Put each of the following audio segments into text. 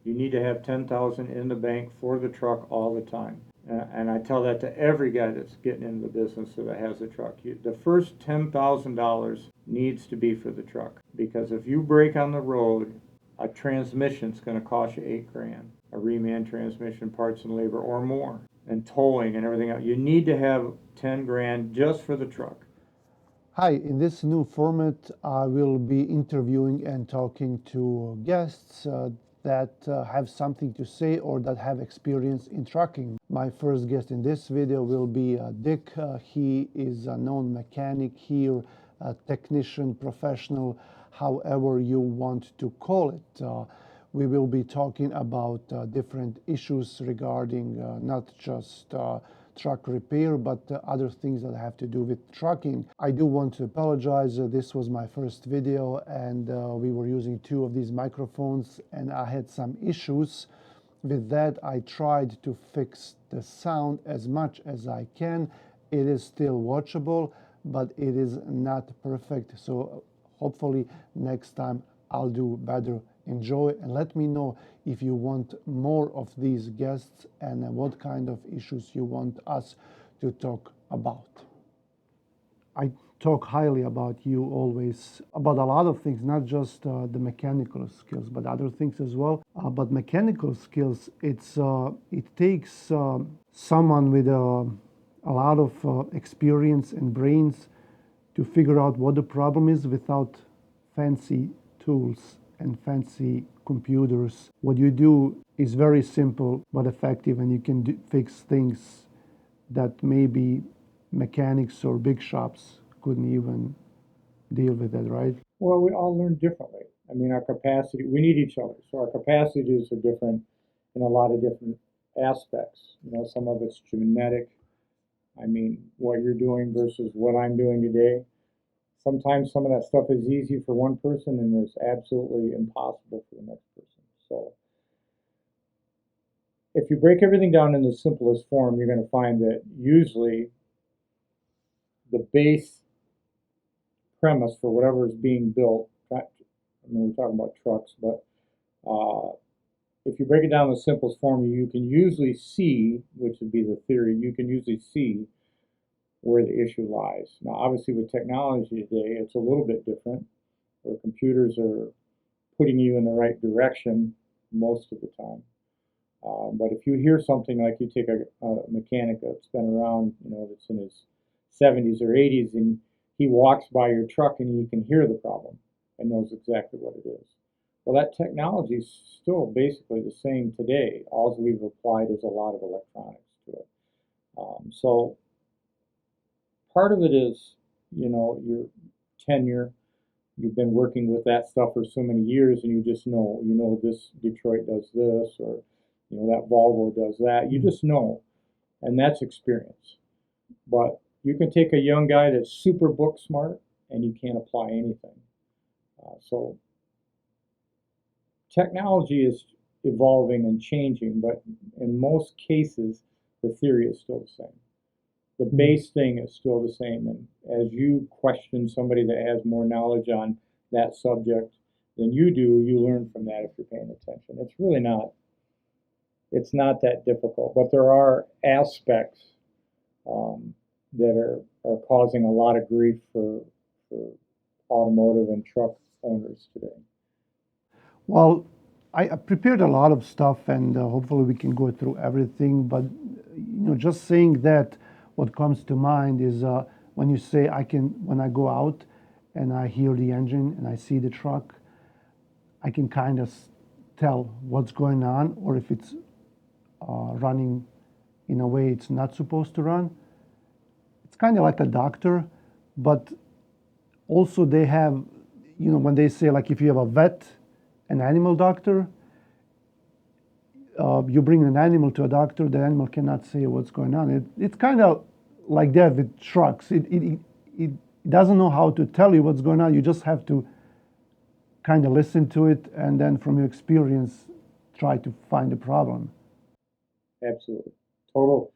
You need to have 10,000 in the bank for the truck all the time. And I tell that to every guy that's getting into the business that has a truck. The first $10,000 needs to be for the truck, because if you break on the road, a transmission's going to cost you $8,000, a reman transmission, parts and labor, or more, and towing and everything else. You need to have 10 grand just for the truck. Hi, in this new format, I will be interviewing and talking to guests that have something to say or that have experience in trucking. My first guest in this video will be Dick. He is a known mechanic here, a technician, professional, however you want to call it. We will be talking about different issues regarding not just truck repair, but other things that have to do with trucking. I do want to apologize. This was my first video, and we were using two of these microphones, and I had some issues with that. I tried to fix the sound as much as I can. It is still watchable, but it is not perfect. So hopefully next time I'll do better. Enjoy, and let me know if you want more of these guests and what kind of issues you want us to talk about. I talk highly about you always, about a lot of things, not just the mechanical skills, but other things as well. But mechanical skills, it takes someone with a lot of experience and brains to figure out what the problem is without fancy tools and fancy computers. What you do is very simple but effective, and you can fix things that maybe mechanics or big shops couldn't even deal with it, right? Well, we all learn differently. I mean, our capacity, we need each other. So our capacities are different in a lot of different aspects. You know, some of it's genetic. I mean, what you're doing versus what I'm doing today. Sometimes some of that stuff is easy for one person and is absolutely impossible for the next person. So if you break everything down in the simplest form, you're going to find that usually the base premise for whatever is being built, I mean, we're talking about trucks, but if you break it down in the simplest form, you can usually see, which would be the theory, you can usually see where the issue lies. Now, obviously, with technology today, it's a little bit different, where computers are putting you in the right direction most of the time. But if you hear something like, you take a mechanic that's been around, you know, that's in his 70s or 80s, and he walks by your truck and he can hear the problem and knows exactly what it is. Well, that technology is still basically the same today. All we've applied is a lot of electronics to it. So part of it is, you know, your tenure. You've been working with that stuff for so many years, and you just know, you know, this Detroit does this, or you know, that Volvo does that. You just know, and that's experience. But you can take a young guy that's super book smart, and you can't apply anything. So technology is evolving and changing, but in most cases, the theory is still the same. The base thing is still the same. And as you question somebody that has more knowledge on that subject than you do, you learn from that if you're paying attention. It's really not, it's not that difficult, but there are aspects that are causing a lot of grief for automotive and truck owners today. Well, I prepared a lot of stuff, and hopefully we can go through everything. But you know, just saying that, what comes to mind is when you say when I go out and I hear the engine and I see the truck, I can kind of tell what's going on, or if it's running in a way it's not supposed to run. It's kind of like a doctor, but also they have, you know, when they say, like, if you have a vet, an animal doctor, you bring an animal to a doctor, the animal cannot say what's going on. It's kind of like that with trucks. It doesn't know how to tell you what's going on. You just have to kind of listen to it, and then from your experience, try to find the problem. Absolutely. Total.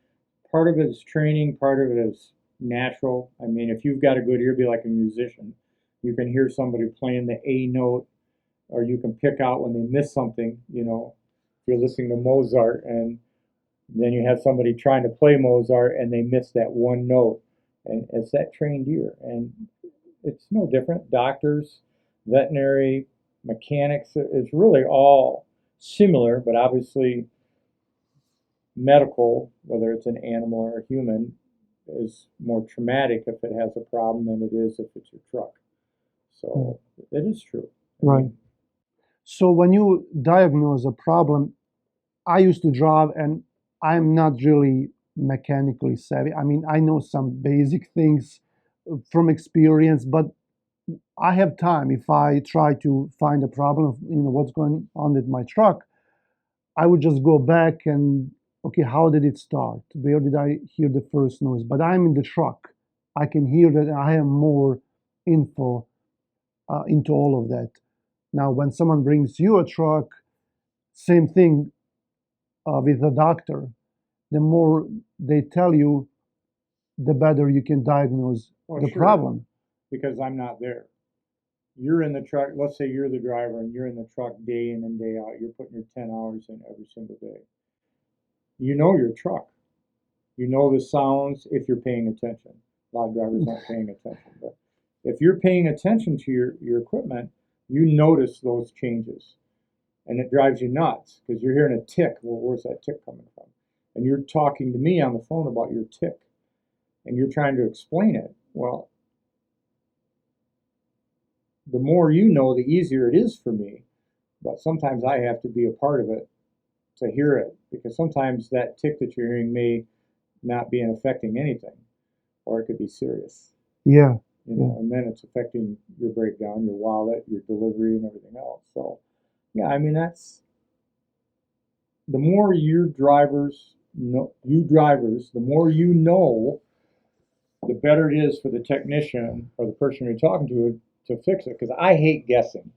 Part of it is training, part of it is natural. I mean, if you've got a good ear, be like a musician. You can hear somebody playing the A note, or you can pick out when they miss something, you know. you're listening to Mozart and then you have somebody trying to play Mozart and they miss that one note, and it's that trained ear. And it's no different. Doctors, veterinary, mechanics, it's really all similar, but obviously medical, whether it's an animal or a human, is more traumatic if it has a problem than it is if it's your truck. So it is true. Right. So when you diagnose a problem, I used to drive and I'm not really mechanically savvy. I mean, I know some basic things from experience, but I have time. If I try to find a problem, what's going on with my truck, I would just go back and, okay, how did it start? Where did I hear the first noise? But I'm in the truck. I can hear that I have more info into all of that. Now, when someone brings you a truck, same thing with a doctor. The more they tell you, the better you can diagnose the Sure, problem. because I'm not there. You're in the truck, let's say you're the driver and you're in the truck day in and day out. You're putting your 10 hours in every single day. You know your truck. You know the sounds if you're paying attention. A lot of drivers aren't paying attention, but if you're paying attention to your equipment, you notice those changes. And it drives you nuts because you're hearing a tick. Well, where's that tick coming from? And you're talking to me on the phone about your tick and you're trying to explain it. Well, the more you know, the easier it is for me. But sometimes I have to be a part of it to hear it because sometimes that tick that you're hearing may not be affecting anything, or it could be serious. Yeah. And then it's affecting your breakdown, your wallet, your delivery, and everything else. So, yeah, I mean that's the more the more you know, the better it is for the technician or the person you're talking to fix it. Because I hate guessing.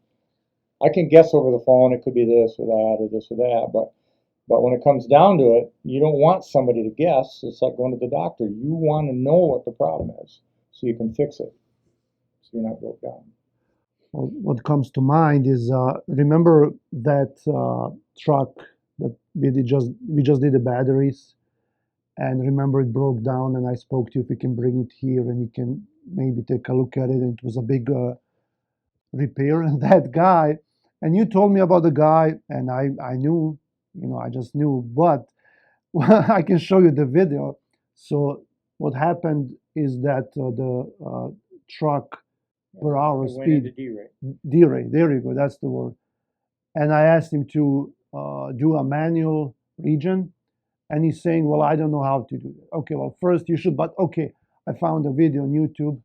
I can guess over the phone. It could be this or that or this or that, but when it comes down to it, you don't want somebody to guess. It's like going to the doctor. You want to know what the problem is so you can fix it, so you're not broke down. Well, what comes to mind is remember that truck that we just did the batteries, and remember it broke down, and I spoke to you if we can bring it here and you can maybe take a look at it. And it was a big repair, and that guy, and you told me about the guy, and I knew, I just knew, but I can show you the video. So what happened is that the truck per hour speed D-ray. There you go. That's the word. And I asked him to do a manual region, and he's saying, "Well, I don't know how to do that." Okay, well, first you should. But okay, I found a video on YouTube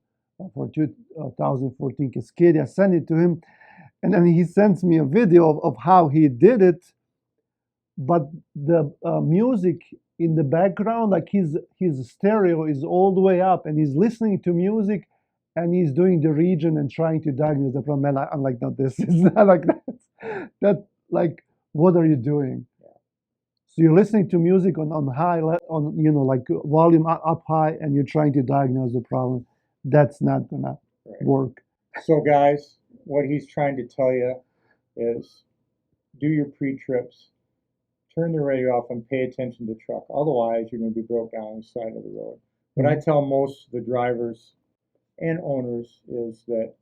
for 2014 Cascadia. I sent it to him, and then he sends me a video of how he did it. But the music in the background, like his stereo is all the way up, and he's listening to music, and he's doing the region and trying to diagnose the problem. And I'm like, no, this is not like that. That like, what are you doing? So you're listening to music on high, on like volume up high, and you're trying to diagnose the problem. That's not gonna work. So guys, what he's trying to tell you is do your pre-trips, turn the radio off and pay attention to the truck. Otherwise, you're going to be broke down on the side of the road. What I tell most of the drivers and owners is that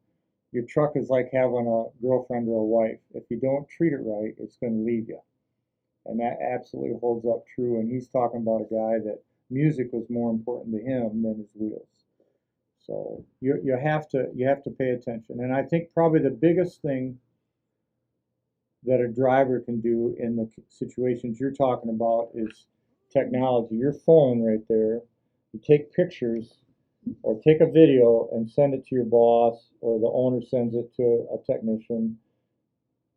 your truck is like having a girlfriend or a wife. If you don't treat it right, it's going to leave you. And that absolutely holds up true. And he's talking about a guy that music was more important to him than his wheels. So you have to pay attention. And I think probably the biggest thing that a driver can do in the situations you're talking about is technology. Your phone right there, you take pictures or take a video and send it to your boss, or the owner sends it to a technician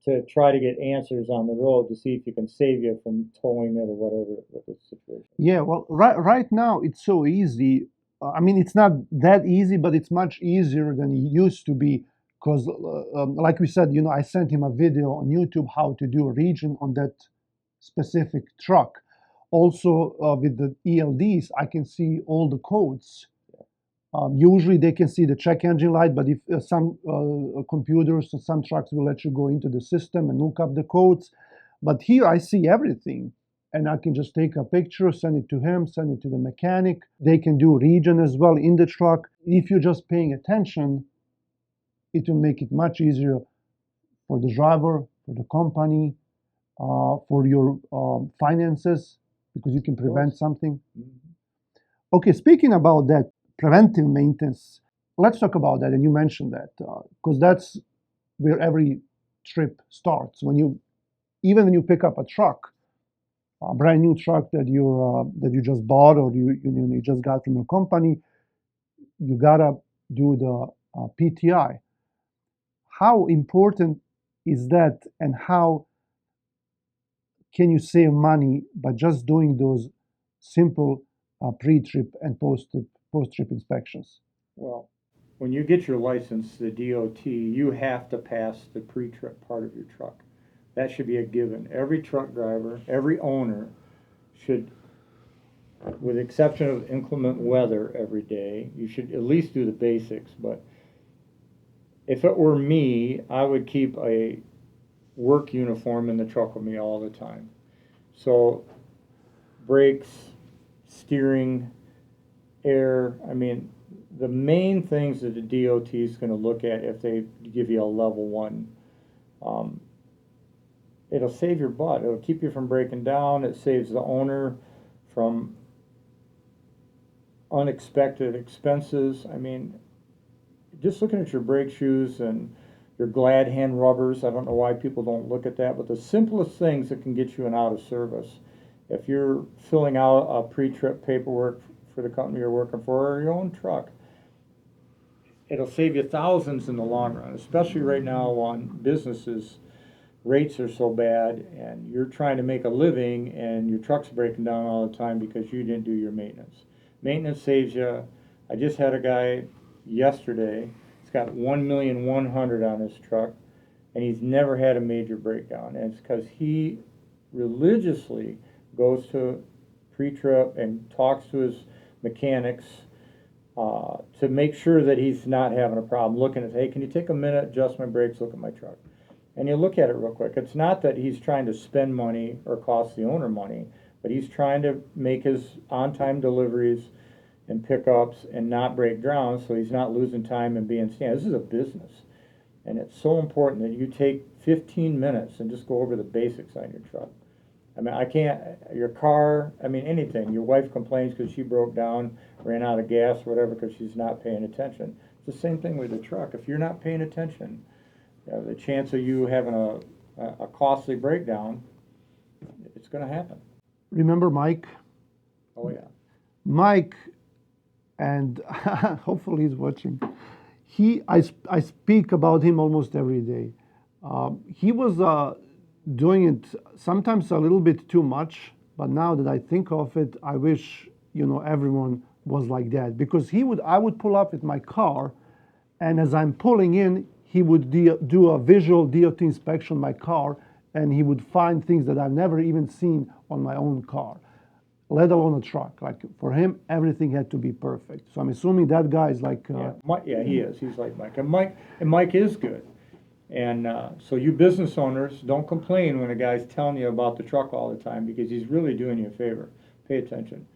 to try to get answers on the road to see if you can save you from towing it or whatever with the situation. Yeah, well, right now it's so easy. I mean, it's not that easy, but it's much easier than it used to be. Because, like we said, I sent him a video on YouTube how to do a region on that specific truck. Also, with the ELDs, I can see all the codes. Usually they can see the check engine light, but if some computers or some trucks will let you go into the system and look up the codes. But here I see everything. And I can just take a picture, send it to him, send it to the mechanic. They can do region as well in the truck. If you're just paying attention, it will make it much easier for the driver, for the company, for your finances, because you can prevent something. Mhm. Okay, speaking about that preventive maintenance, let's talk about that. And you mentioned that because that's where every trip starts. Even when you pick up a truck, a brand new truck that you just bought or you just got from your company, you gotta do the PTI. How important is that, and how can you save money by just doing those simple pre-trip and post-trip inspections? Well, when you get your license, the DOT, you have to pass the pre-trip part of your truck. That should be a given. Every truck driver, every owner should, with the exception of inclement weather every day, you should at least do the basics. But if it were me, I would keep a work uniform in the truck with me all the time. So brakes, steering, air, I mean, the main things that the DOT is going to look at if they give you a level one, um, it'll save your butt. It'll keep you from breaking down. It saves the owner from unexpected expenses. I mean, just looking at your brake shoes and your glad hand rubbers, I don't know why people don't look at that, but the simplest things that can get you an out of service. If you're filling out a pre-trip paperwork for the company you're working for or your own truck, it'll save you thousands in the long run, especially right now on businesses. Rates are so bad and you're trying to make a living and your truck's breaking down all the time because you didn't do your maintenance. Maintenance saves you. I just had a guy yesterday, he's got 1,100,000 on his truck and he's never had a major breakdown. And it's because he religiously goes to pre-trip and talks to his mechanics to make sure that he's not having a problem. Looking at, hey, can you take a minute, adjust my brakes, look at my truck? And you look at it real quick. It's not that he's trying to spend money or cost the owner money, but he's trying to make his on-time deliveries and pickups and not break down, so he's not losing time and being standing. This is a business, and it's so important that you take 15 minutes and just go over the basics on your truck. I mean, I can't, your car, I mean, anything. Your wife complains because she broke down, ran out of gas, whatever, because she's not paying attention. It's the same thing with the truck. If you're not paying attention, the chance of you having a costly breakdown, it's going to happen. Remember Mike? Oh, yeah. Mike, and hopefully he's watching. I speak about him almost every day. He was doing it sometimes a little bit too much, but now that I think of it, I wish everyone was like that, because I would pull up with my car, and as I'm pulling in, he would do a visual DOT inspection of my car, and he would find things that I've never even seen on my own car, let alone a truck. Like for him, everything had to be perfect. So I'm assuming that guy is like. Yeah, he is. He's like Mike, and Mike is good. And so you business owners, don't complain when a guy's telling you about the truck all the time because he's really doing you a favor. Pay attention.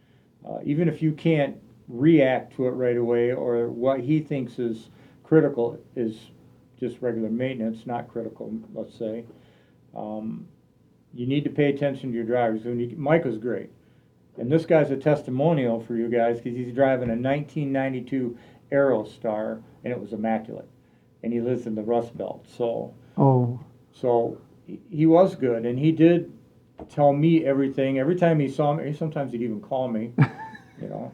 Even if you can't react to it right away, or what he thinks is critical is just regular maintenance, not critical, let's say. You need to pay attention to your drivers. Mike was great. And this guy's a testimonial for you guys because he's driving a 1992 Aerostar and it was immaculate. And he lives in the Rust Belt. Oh. So he was good, and he did tell me everything. Every time he saw me, sometimes he'd even call me, you know.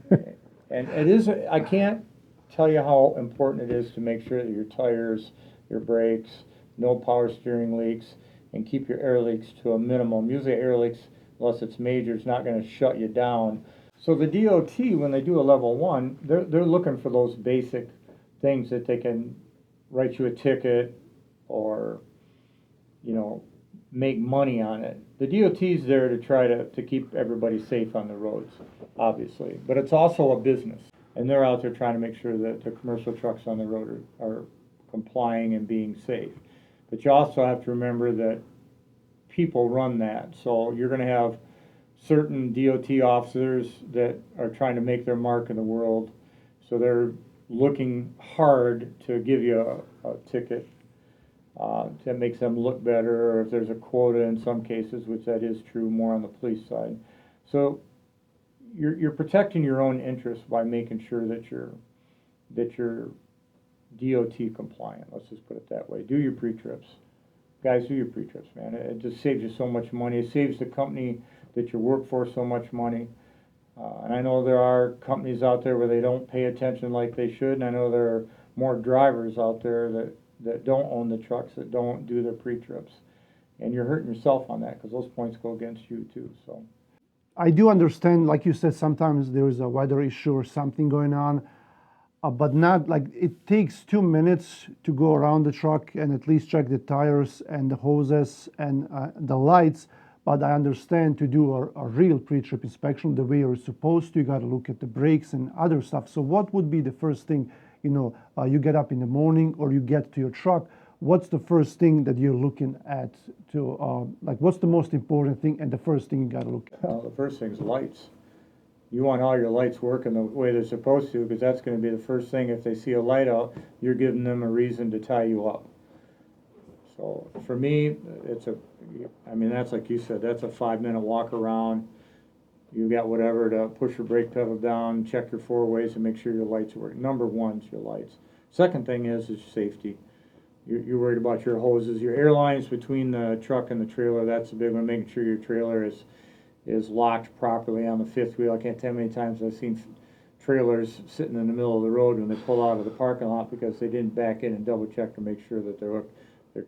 And it is, I can't tell you how important it is to make sure that your tires, your brakes, no power steering leaks, and keep your air leaks to a minimum. Usually air leaks, unless it's major, is not going to shut you down. So the DOT, when they do a level one, they're looking for those basic things that they can write you a ticket or, make money on it. The DOT's there to try to keep everybody safe on the roads, obviously. But it's also a business. And they're out there trying to make sure that the commercial trucks on the road are complying and being safe. But you also have to remember that people run that. So you're going to have certain DOT officers that are trying to make their mark in the world. So they're looking hard to give you a ticket that makes them look better, or if there's a quota in some cases, which that is true more on the police side. So you're protecting your own interests by making sure that you're DOT compliant. Let's just put it that way. Do your pre-trips. Guys, do your pre-trips, man. It just saves you so much money. It saves the company that you work for so much money. And I know there are companies out there where they don't pay attention like they should, and I know there are more drivers out there that don't own the trucks, that don't do their pre-trips. And you're hurting yourself on that because those points go against you too. So I do understand, like you said, sometimes there is a weather issue or something going on, but not like it takes 2 minutes to go around the truck and at least check the tires and the hoses and the lights. But I understand to do a real pre-trip inspection the way you're supposed to, you got to look at the brakes and other stuff. So what would be the first thing, you get up in the morning or you get to your truck, what's the first thing that you're looking at to, what's the most important thing and the first thing you got to look at? well, the first thing is lights. You want all your lights working the way they're supposed to, because that's going to be the first thing. If they see a light out, you're giving them a reason to tie you up. So for me, that's like you said, that's a 5-minute walk around. You got whatever to push your brake pedal down, check your four ways, and make sure your lights work. Number one is your lights. Second thing is safety. You're worried about your hoses, your air lines between the truck and the trailer. That's a big one. Making sure your trailer is locked properly on the fifth wheel. I can't tell you how many times I've seen trailers sitting in the middle of the road when they pull out of the parking lot because they didn't back in and double check to make sure that their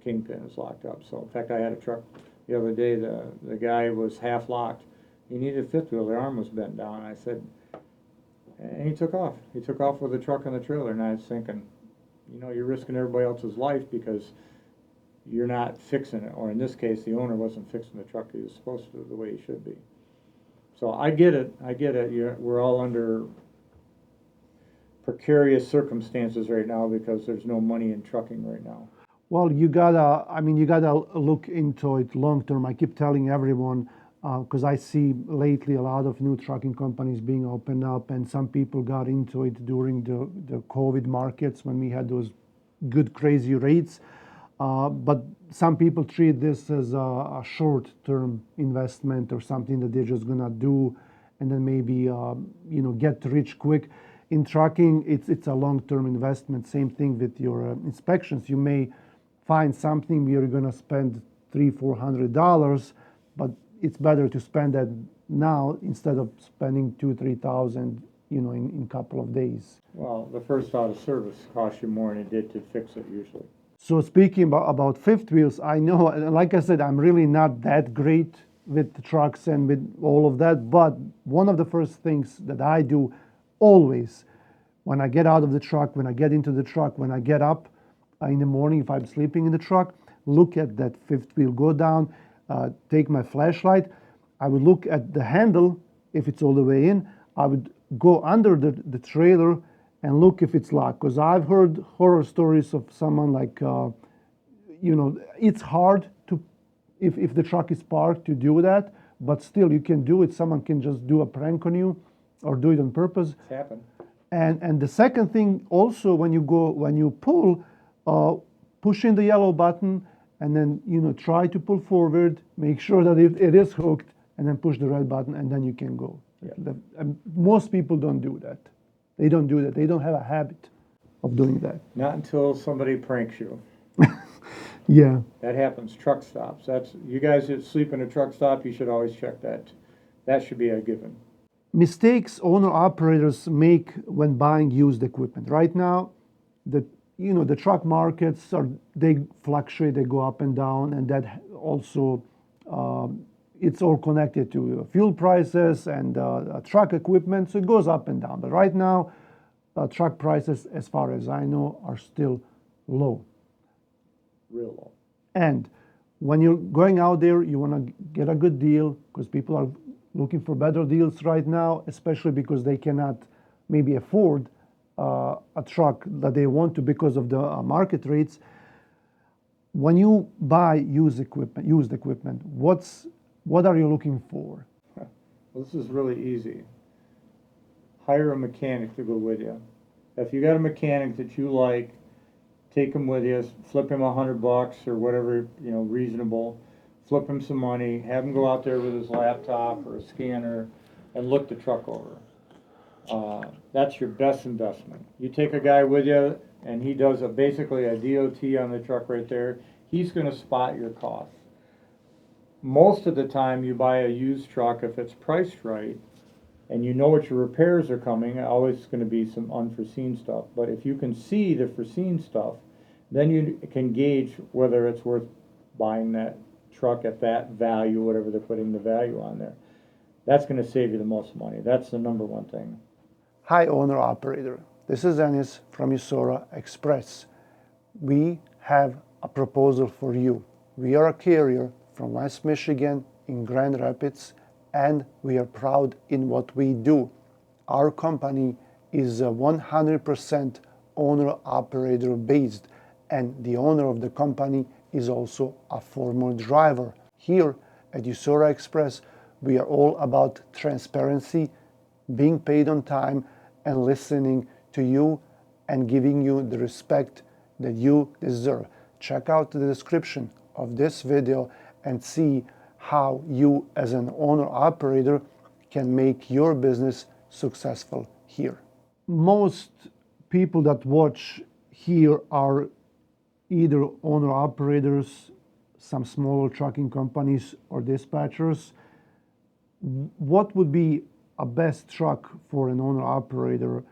kingpin is locked up. So in fact, I had a truck the other day. The guy was half locked. He needed a fifth wheel. The arm was bent down. I said, and he took off. He took off with the truck and the trailer. And I was thinking, you're risking everybody else's life because you're not fixing it. Or in this case, the owner wasn't fixing the truck he was supposed to the way he should be. So I get it. We're all under precarious circumstances right now because there's no money in trucking right now. Well, you gotta look into it long term. I keep telling everyone, because I see lately a lot of new trucking companies being opened up, and some people got into it during the COVID markets when we had those good crazy rates. But some people treat this as a short-term investment or something that they're just gonna do, and then maybe get rich quick. In trucking, it's a long-term investment. Same thing with your inspections. You may find something where you're gonna spend $300-400, but it's better to spend that now instead of spending $2,000-3,000, in a couple of days. Well, the first out of service costs you more than it did to fix it usually. So speaking about fifth wheels, I know, like I said, I'm really not that great with the trucks and with all of that, but one of the first things that I do always when I get out of the truck, when I get into the truck, when I get up in the morning, if I'm sleeping in the truck, look at that fifth wheel, go down, take my flashlight. I would look at the handle if it's all the way in. I would go under the trailer and look if it's locked, because I've heard horror stories of someone it's hard to, if the truck is parked, to do that, but still you can do it. Someone can just do a prank on you or do it on purpose. It's happened. And the second thing also, when you pull, push in the yellow button and then try to pull forward, make sure that it is hooked, and then push the red button, and then you can go. Yeah. Most people don't do that. They don't do that. They don't have a habit of doing that. Not until somebody pranks you. Yeah. That happens. Truck stops. You guys that sleep in a truck stop, you should always check that. That should be a given. Mistakes owner-operators make when buying used equipment. Right now, the truck markets they fluctuate, they go up and down, and that also it's all connected to fuel prices and truck equipment, so it goes up and down. But right now, truck prices, as far as I know, are still low. Real low. And when you're going out there, you want to get a good deal, because people are looking for better deals right now, especially because they cannot maybe afford a truck that they want to because of the market rates. When you buy used equipment, what are you looking for? Well, this is really easy. Hire a mechanic to go with you. If you got a mechanic that you like, take him with you, flip him $100 or whatever, reasonable. Flip him some money, have him go out there with his laptop or a scanner and look the truck over. That's your best investment. You take a guy with you and he does basically a DOT on the truck right there. He's going to spot your costs. Most of the time you buy a used truck, if it's priced right, and you know what your repairs are coming, always going to be some unforeseen stuff. But if you can see the foreseen stuff, then you can gauge whether it's worth buying that truck at that value, whatever they're putting the value on there. That's going to save you the most money. That's the number one thing. Hi, owner operator. This is Ennis from Usora Express. We have a proposal for you. We are a carrier from West Michigan in Grand Rapids, and we are proud in what we do. Our company is 100% owner-operator based, and the owner of the company is also a former driver. Here at Usora Express, we are all about transparency, being paid on time, and listening to you and giving you the respect that you deserve. Check out the description of this video and see how you as an owner-operator can make your business successful here. Most people that watch here are either owner-operators, some smaller trucking companies, or dispatchers. What would be a best truck for an owner-operator?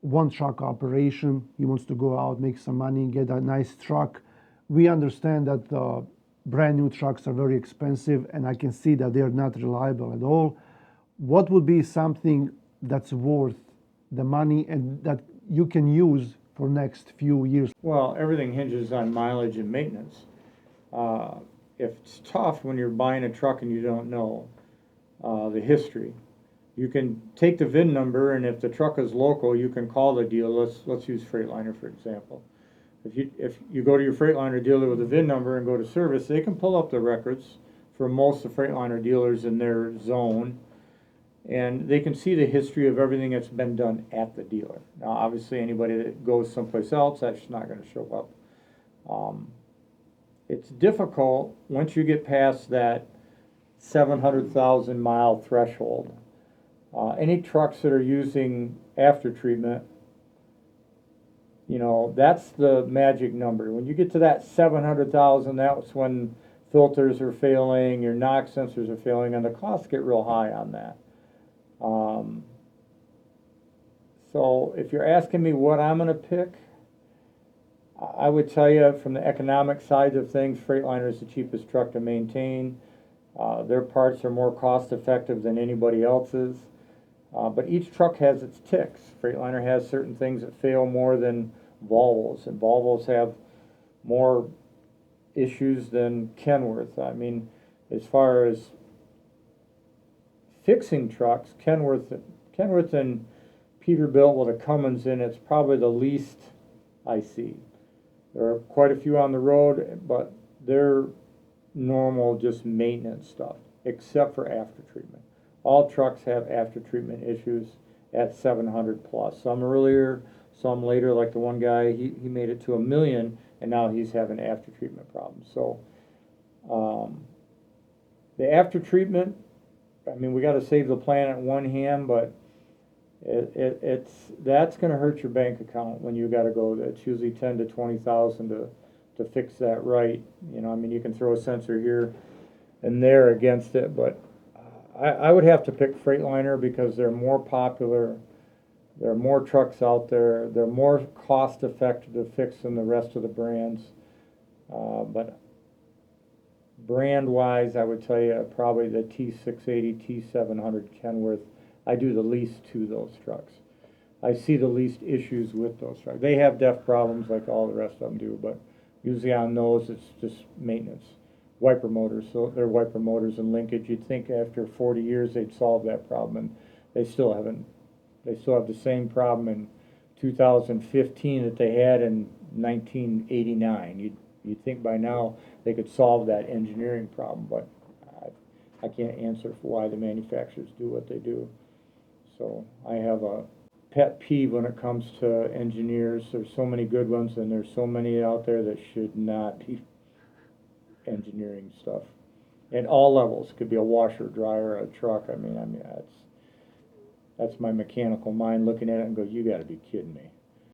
One truck operation, he wants to go out, make some money, get a nice truck. We understand that brand new trucks are very expensive, and I can see that they're not reliable at all. What would be something that's worth the money and that you can use for next few years? Well, everything hinges on mileage and maintenance. It's tough when you're buying a truck and you don't know the history. You can take the VIN number, and if the truck is local, you can call the dealer. Let's use Freightliner for example. If you go to your Freightliner dealer with a VIN number and go to service, they can pull up the records for most of Freightliner dealers in their zone, and they can see the history of everything that's been done at the dealer. Now, obviously, anybody that goes someplace else, that's not going to show up. It's difficult once you get past that 700,000 mile threshold. Any trucks that are using after treatment, that's the magic number. When you get to that 700,000, that's when filters are failing, your NOx sensors are failing, and the costs get real high on that. So if you're asking me what I'm going to pick, I would tell you from the economic side of things, Freightliner is the cheapest truck to maintain. Their parts are more cost effective than anybody else's. But each truck has its ticks. Freightliner has certain things that fail more than Volvos, and Volvos have more issues than Kenworth. I mean, as far as fixing trucks, Kenworth and Peterbilt with a Cummins in it's probably the least I see. There are quite a few on the road, but they're normal, just maintenance stuff, except for after treatment. All trucks have after treatment issues at 700 plus. Some earlier, some later, like the one guy, he made it to 1 million, and now he's having after treatment problems. So the after treatment, I mean, we got to save the planet in one hand, but that's going to hurt your bank account when you got to go. It's usually 10 to 20,000 to fix that right. I mean, you can throw a sensor here and there against it, but I would have to pick Freightliner because they're more popular. There are more trucks out there. They're more cost effective to fix than the rest of the brands. But brand wise, I would tell you probably the T680, T700 Kenworth. I do the least to those trucks. I see the least issues with those trucks. They have def problems like all the rest of them do, but usually on those it's just maintenance. Wiper motors, so they're wiper motors and linkage. You'd think after 40 years they'd solve that problem, and they still haven't. They still have the same problem in 2015 that they had in 1989. You'd think by now they could solve that engineering problem, but I can't answer for why the manufacturers do what they do. So I have a pet peeve when it comes to engineers. There's so many good ones, and there's so many out there that should not be engineering stuff. At all levels, it could be a washer, dryer, a truck. I mean, that's my mechanical mind looking at it and go, you got to be kidding me.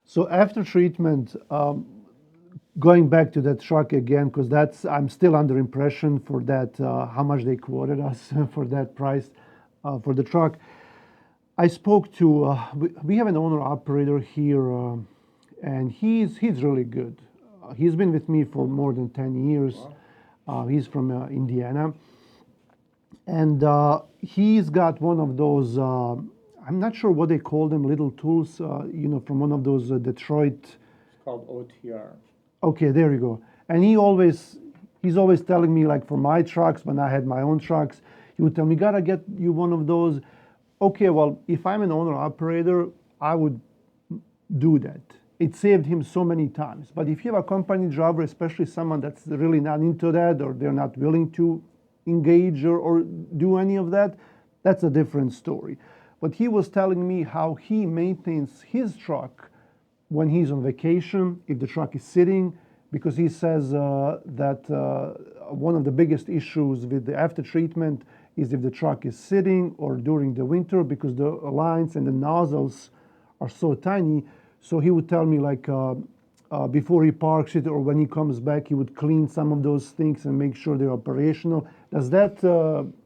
So after treatment, going back to that truck again, because I'm still under impression for that, how much they quoted us for that price for the truck. I spoke to, we have an owner operator here, and he's really good. He's been with me for more than 10 years. He's from Indiana. And he's got one of those, I'm not sure what they call them, little tools, from one of those Detroit. It's called OTR. Okay, there you go. And he's always telling me, like for my trucks, when I had my own trucks, he would tell me, gotta get you one of those. Okay, well, if I'm an owner operator, I would do that. It saved him so many times. But if you have a company driver, especially someone that's really not into that, or they're not willing to engage or do any of that, that's a different story. But he was telling me how he maintains his truck when he's on vacation, if the truck is sitting, because he says that one of the biggest issues with the after treatment is if the truck is sitting or during the winter, because the lines and the nozzles are so tiny. So he would tell me, like, before he parks it or when he comes back, he would clean some of those things and make sure they're operational. Does that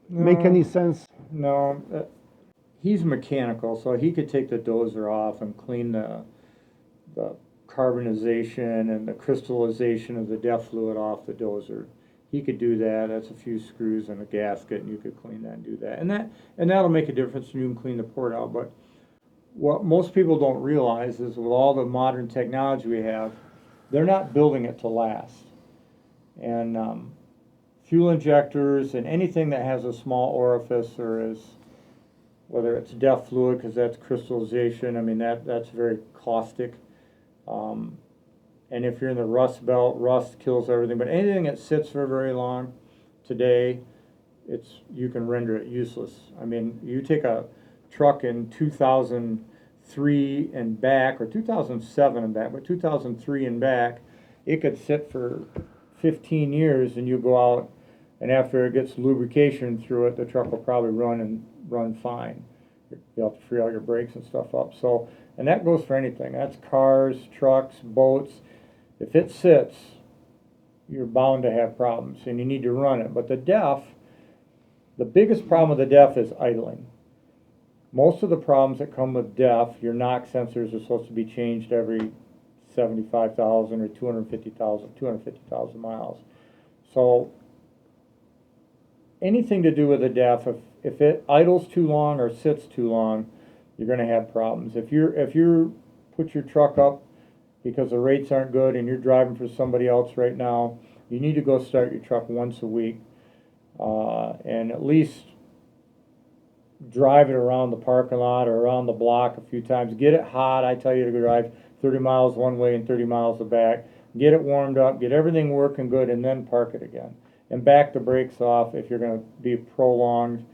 make any sense? No, he's mechanical, so he could take the dozer off and clean the carbonization and the crystallization of the DEF fluid off the dozer. He could do that. That's a few screws and a gasket, and you could clean that and do that. And that'll make a difference, and you can clean the port out. But what most people don't realize is with all the modern technology we have, they're not building it to last. And fuel injectors and anything that has a small orifice or is, whether it's DEF fluid, because that's crystallization, I mean, that's very caustic. And if you're in the rust belt, rust kills everything. But anything that sits for very long today, you can render it useless. I mean, you take a truck in 2003 and back, or 2007 and back, but 2003 and back, it could sit for 15 years, and you go out, and after it gets lubrication through it, the truck will probably run fine. You'll have to free all your brakes and stuff up. So, and that goes for anything. That's cars, trucks, boats. If it sits, you're bound to have problems, and you need to run it. But the biggest problem with the DEF is idling. Most of the problems that come with DEF, your knock sensors are supposed to be changed every 75,000 or 250,000 miles. So anything to do with the DEF, if it idles too long or sits too long, you're going to have problems. If you put your truck up because the rates aren't good and you're driving for somebody else right now, you need to go start your truck once a week and at least drive it around the parking lot or around the block a few times. Get it hot. I tell you to drive 30 miles one way and 30 miles the back. Get it warmed up, get everything working good, and then park it again. And back the brakes off if you're going to be prolonged.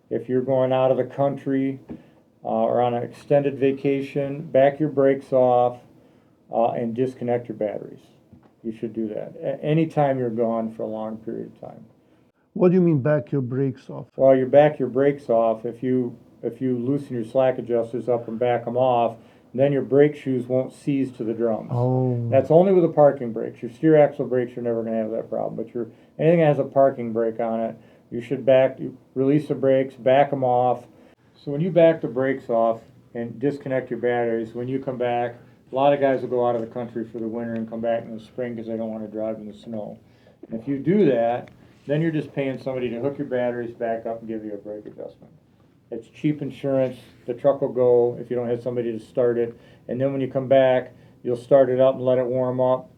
If you're going out of the country or on an extended vacation, back your brakes off and disconnect your batteries. You should do that anytime you're gone for a long period of time. What do you mean back your brakes off? Well, you back your brakes off. If you loosen your slack adjusters up and back them off, then your brake shoes won't seize to the drums. Oh. That's only with the parking brakes. Your steer axle brakes, you're never going to have that problem. But anything that has a parking brake on it, you should release the brakes, back them off. So when you back the brakes off and disconnect your batteries, when you come back, a lot of guys will go out of the country for the winter and come back in the spring because they don't want to drive in the snow. And if you do that, then you're just paying somebody to hook your batteries back up and give you a brake adjustment. It's cheap insurance. The truck will go if you don't have somebody to start it. And then when you come back, you'll start it up and let it warm up.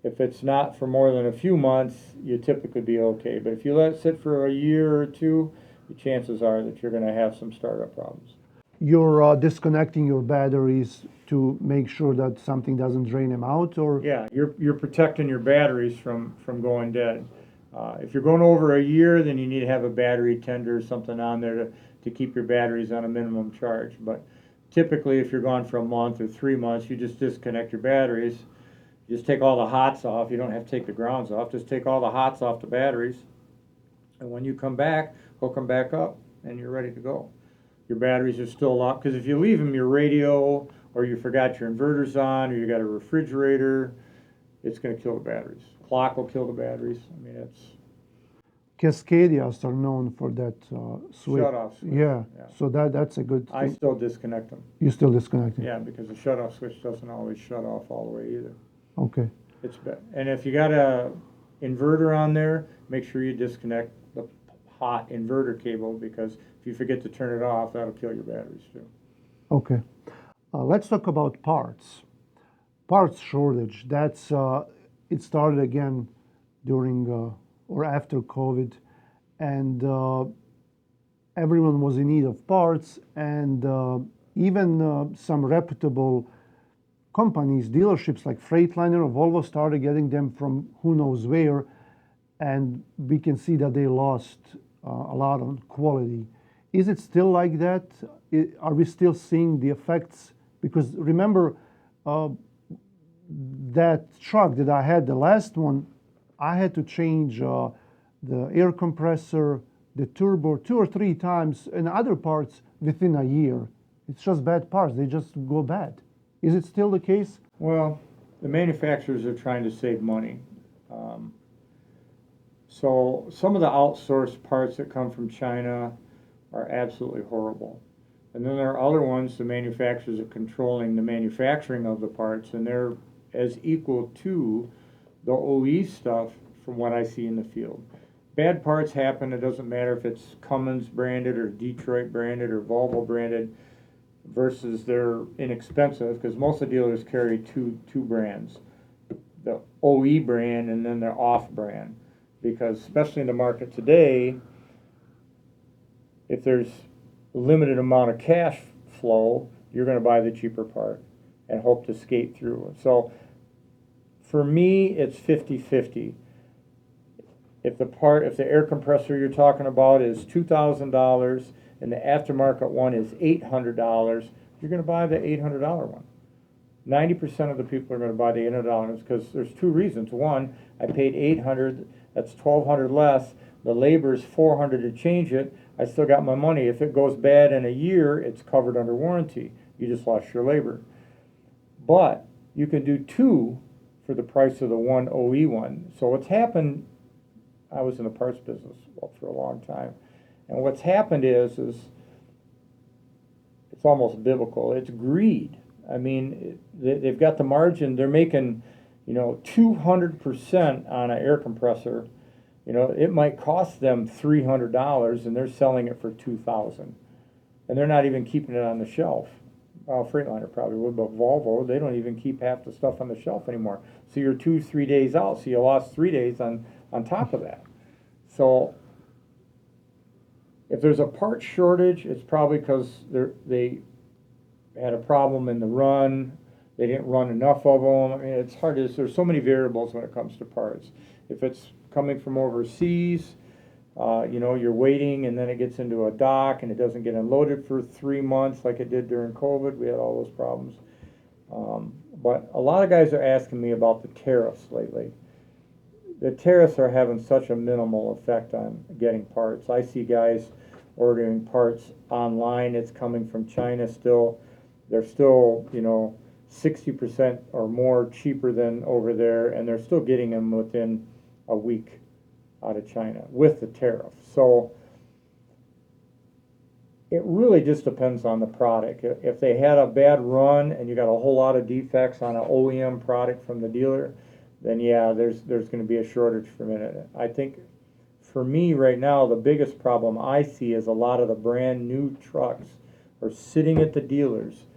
If it's not for more than a few months, you typically be okay. But if you let it sit for a year or two, the chances are that you're going to have some startup problems. You're disconnecting your batteries to make sure that something doesn't drain them out, or? Yeah, you're protecting your batteries from going dead. If you're going over a year, then you need to have a battery tender or something on there to keep your batteries on a minimum charge. But typically, if you're gone for a month or 3 months, you just disconnect your batteries. You just take all the hots off. You don't have to take the grounds off. Just take all the hots off the batteries. And when you come back, hook them back up, and you're ready to go. Your batteries are still locked, because if you leave them, your radio, or you forgot your inverter's on, or you got a refrigerator, it's going to kill the batteries. Clock will kill the batteries. I mean, it's Cascadias are known for that switch. shut-off switch. Yeah, so that's a good I thing. still disconnect them. You still disconnecting? Yeah, because the shut-off switch doesn't always shut off all the way either. Okay. It's and if you got a inverter on there, make sure you disconnect the hot inverter cable, because if you forget to turn it off, that'll kill your batteries too. Okay. Let's talk about parts. Parts shortage. That's it started again during or after COVID, and everyone was in need of parts, and even some reputable companies, dealerships like Freightliner or Volvo started getting them from who knows where, and we can see that they lost a lot on quality. Is it still like that? Are we still seeing the effects? Because remember, that truck that I had, the last one, I had to change the air compressor, the turbo 2 or 3 times, and other parts within a year. It's just bad parts. They just go bad. Is it still the case? Well, the manufacturers are trying to save money. So some of the outsourced parts that come from China are absolutely horrible. And then there are other ones, the manufacturers are controlling the manufacturing of the parts, and they're as equal to the OE stuff from what I see in the field. Bad parts happen. It doesn't matter if it's Cummins branded or Detroit branded or Volvo branded, versus they're inexpensive, because most of the dealers carry two brands, the OE brand and then their off brand, because especially in the market today, if there's a limited amount of cash flow, you're going to buy the cheaper part and hope to skate through it. So for me, it's 50-50. If the air compressor you're talking about is $2,000 and the aftermarket one is $800, you're going to buy the $800 one. 90% of the people are going to buy the $800 because there's two reasons. One, I paid $800, that's $1,200 less. The labor is $400 to change it. I still got my money. If it goes bad in a year, it's covered under warranty. You just lost your labor. But you can do two for the price of the one OE one. So what's happened, I was in the parts business for a long time, and what's happened is it's almost biblical. It's greed. I mean, they've got the margin. They're making, 200% on an air compressor. It might cost them $300, and they're selling it for $2,000, and they're not even keeping it on the shelf. Well, Freightliner probably would, but Volvo, they don't even keep half the stuff on the shelf anymore. So you're 2-3 days out, so you lost 3 days on top of that. So if there's a part shortage, it's probably because they had a problem in the run. They didn't run enough of them. I mean, it's hard to, there's so many variables when it comes to parts. If it's coming from overseas, you're waiting and then it gets into a dock and it doesn't get unloaded for 3 months like it did during COVID. We had all those problems. But a lot of guys are asking me about the tariffs lately. The tariffs are having such a minimal effect on getting parts. I see guys ordering parts online. It's coming from China still. They're still, 60% or more cheaper than over there, and they're still getting them within a week out of China with the tariff. So it really just depends on the product. If they had a bad run and you got a whole lot of defects on an OEM product from the dealer, then yeah, there's going to be a shortage for a minute. I think for me right now, the biggest problem I see is a lot of the brand new trucks are sitting at the dealers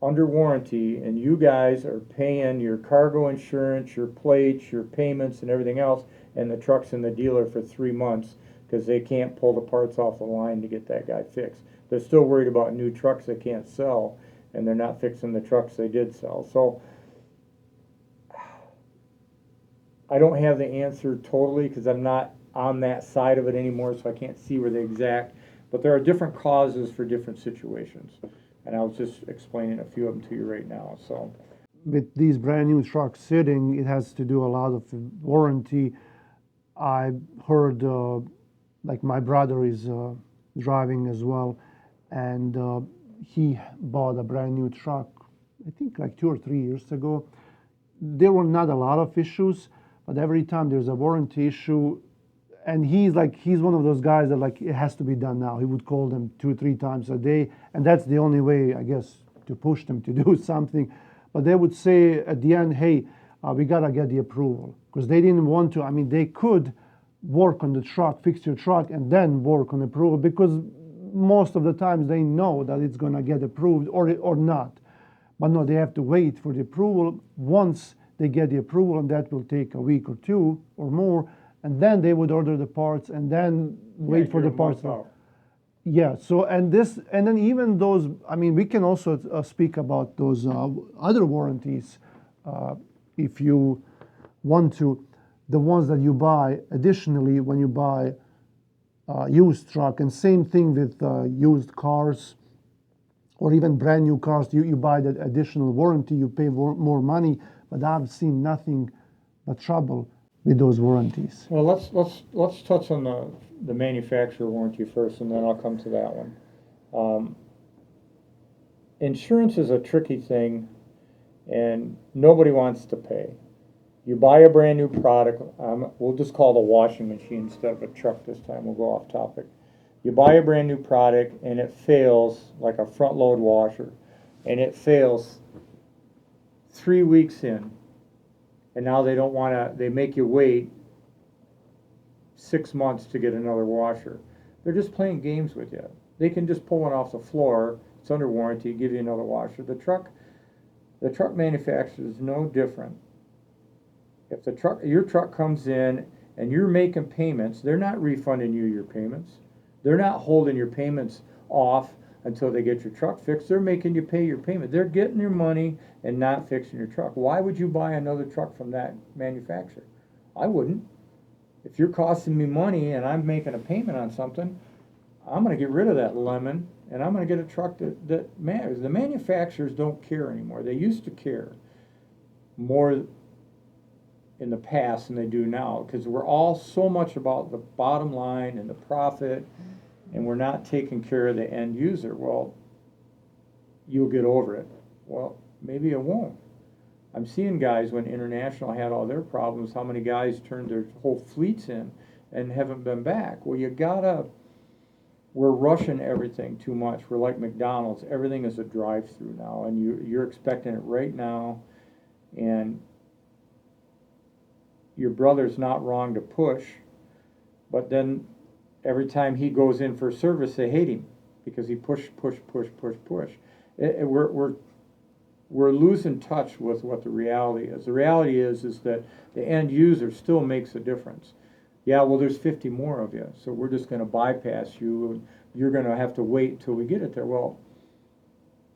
under warranty, and you guys are paying your cargo insurance, your plates, your payments, and everything else, and the truck's in the dealer for 3 months because they can't pull the parts off the line to get that guy fixed. They're still worried about new trucks they can't sell, and they're not fixing the trucks they did sell. So I don't have the answer totally because I'm not on that side of it anymore, so I can't see where the exact, but there are different causes for different situations. And I was just explaining a few of them to you right now. So With these brand new trucks sitting, it has to do a lot of warranty. I heard, like my brother is driving as well, and he bought a brand new truck, I think like 2 or 3 years ago. There were not a lot of issues, but every time there's a warranty issue, and he's one of those guys that like it has to be done now. He would call them 2 or 3 times a day, and that's the only way, I guess, to push them to do something. But they would say at the end, hey, we gotta get the approval, because they didn't want to. I mean, they could work on the truck, fix your truck, and then work on approval, because most of the times they know that it's gonna get approved or not. But no, they have to wait for the approval. Once they get the approval, and that will take a week or two or more, and then they would order the parts and then wait for the parts. Yeah. So and then even those. I mean, we can also speak about those other warranties, if you want to, the ones that you buy additionally when you buy used truck, and same thing with used cars or even brand new cars. You buy that additional warranty, you pay more money, but I've seen nothing but trouble with those warranties. well, let's touch on the manufacturer warranty first, and then I'll come to that one. Insurance is a tricky thing, and nobody wants to pay. You buy a brand new product. We'll just call it a washing machine instead of a truck this time. We'll go off topic. You buy a brand new product and it fails, like a front load washer, and it fails 3 weeks in, and now they don't want to, they make you wait 6 months to get another washer. They're just playing games with you. They can just pull one off the floor, it's under warranty, give you another washer. The truck manufacturer is no different. If your truck comes in and you're making payments, they're not refunding you your payments. They're not holding your payments off until they get your truck fixed. They're making you pay your payment. They're getting your money and not fixing your truck. Why would you buy another truck from that manufacturer? I wouldn't. If you're costing me money and I'm making a payment on something, I'm going to get rid of that lemon and I'm going to get a truck that matters. The manufacturers don't care anymore. They used to care more in the past than they do now, because we're all so much about the bottom line and the profit, and we're not taking care of the end user. Well, you'll get over it. Well, maybe it won't. I'm seeing guys, when International had all their problems, how many guys turned their whole fleets in and haven't been back. Well, we're rushing everything too much. We're like McDonald's. Everything is a drive-through now, and you're expecting it right now, and your brother's not wrong to push, but then every time he goes in for service, they hate him because he push. We're losing touch with what the reality is. The reality is that the end user still makes a difference. Yeah, well, there's 50 more of you, so we're just going to bypass you, and you're going to have to wait until we get it there. Well,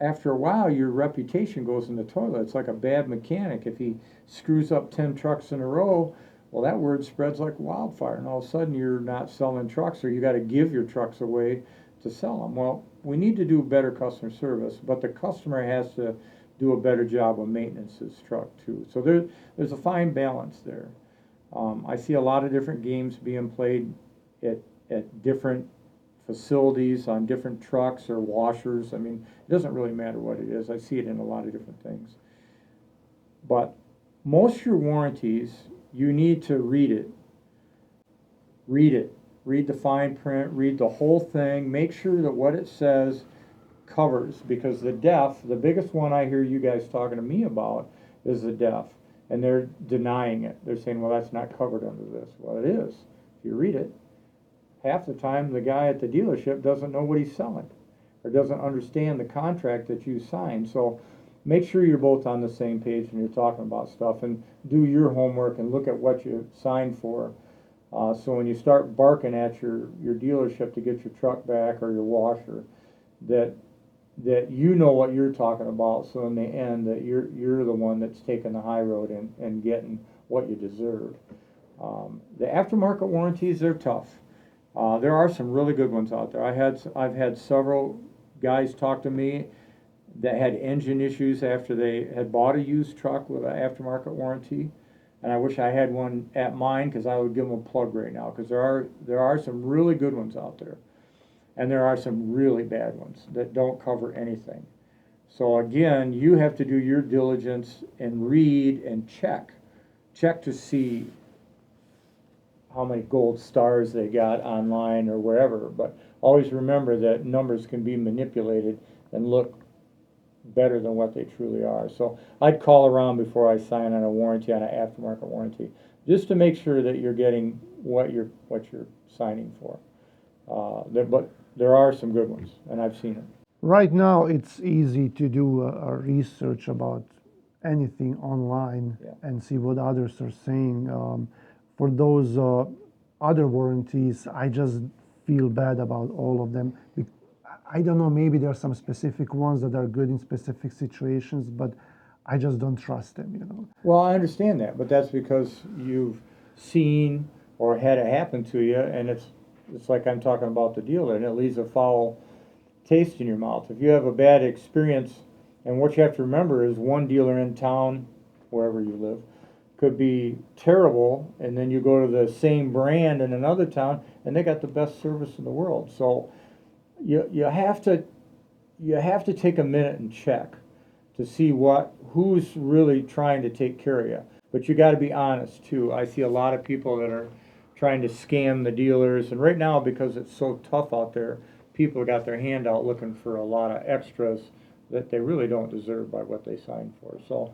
after a while, your reputation goes in the toilet. It's like a bad mechanic. If he screws up 10 trucks in a row, well, that word spreads like wildfire, and all of a sudden you're not selling trucks, or you got to give your trucks away to sell them. Well, we need to do better customer service, but the customer has to do a better job of maintenance his truck too. So there's a fine balance there. I see a lot of different games being played at different facilities on different trucks or washers. I mean, it doesn't really matter what it is. I see it in a lot of different things. But most of your warranties, you need to read it. Read it. Read the fine print. Read the whole thing. Make sure that what it says covers, because the biggest one I hear you guys talking to me about is the DEF, and they're denying it. They're saying, well, that's not covered under this. Well, it is. If you read it, half the time the guy at the dealership doesn't know what he's selling or doesn't understand the contract that you signed. So make sure you're both on the same page when you're talking about stuff, and do your homework and look at what you signed for. So when you start barking at your dealership to get your truck back or your washer, that that you know what you're talking about, so in the end, that you're the one that's taking the high road and getting what you deserve. The aftermarket warranties, they're tough. There are some really good ones out there. I've had several guys talk to me that had engine issues after they had bought a used truck with an aftermarket warranty, and I wish I had one at mine because I would give them a plug right now, because there are some really good ones out there, and there are some really bad ones that don't cover anything. So again, you have to do your diligence and read and check to see how many gold stars they got online or wherever. But always remember that numbers can be manipulated and look better than what they truly are. So I'd call around before I sign on a warranty, on an aftermarket warranty, just to make sure that you're getting what you're signing for. But there are some good ones, and I've seen them. Right now, it's easy to do a research about anything online Yeah. and see what others are saying. For those other warranties, I just feel bad about all of them. I don't know, maybe there are some specific ones that are good in specific situations, but I just don't trust them, you know. Well, I understand that, but that's because you've seen or had it happen to you, and it's like I'm talking about the dealer, and it leaves a foul taste in your mouth. If you have a bad experience, and what you have to remember is one dealer in town, wherever you live, could be terrible, and then you go to the same brand in another town, and they got the best service in the world. So you have to take a minute and check to see who's really trying to take care of you. But you got to be honest too. I see a lot of people that are trying to scam the dealers, and right now, because it's so tough out there, people got their hand out looking for a lot of extras that they really don't deserve by what they signed for. So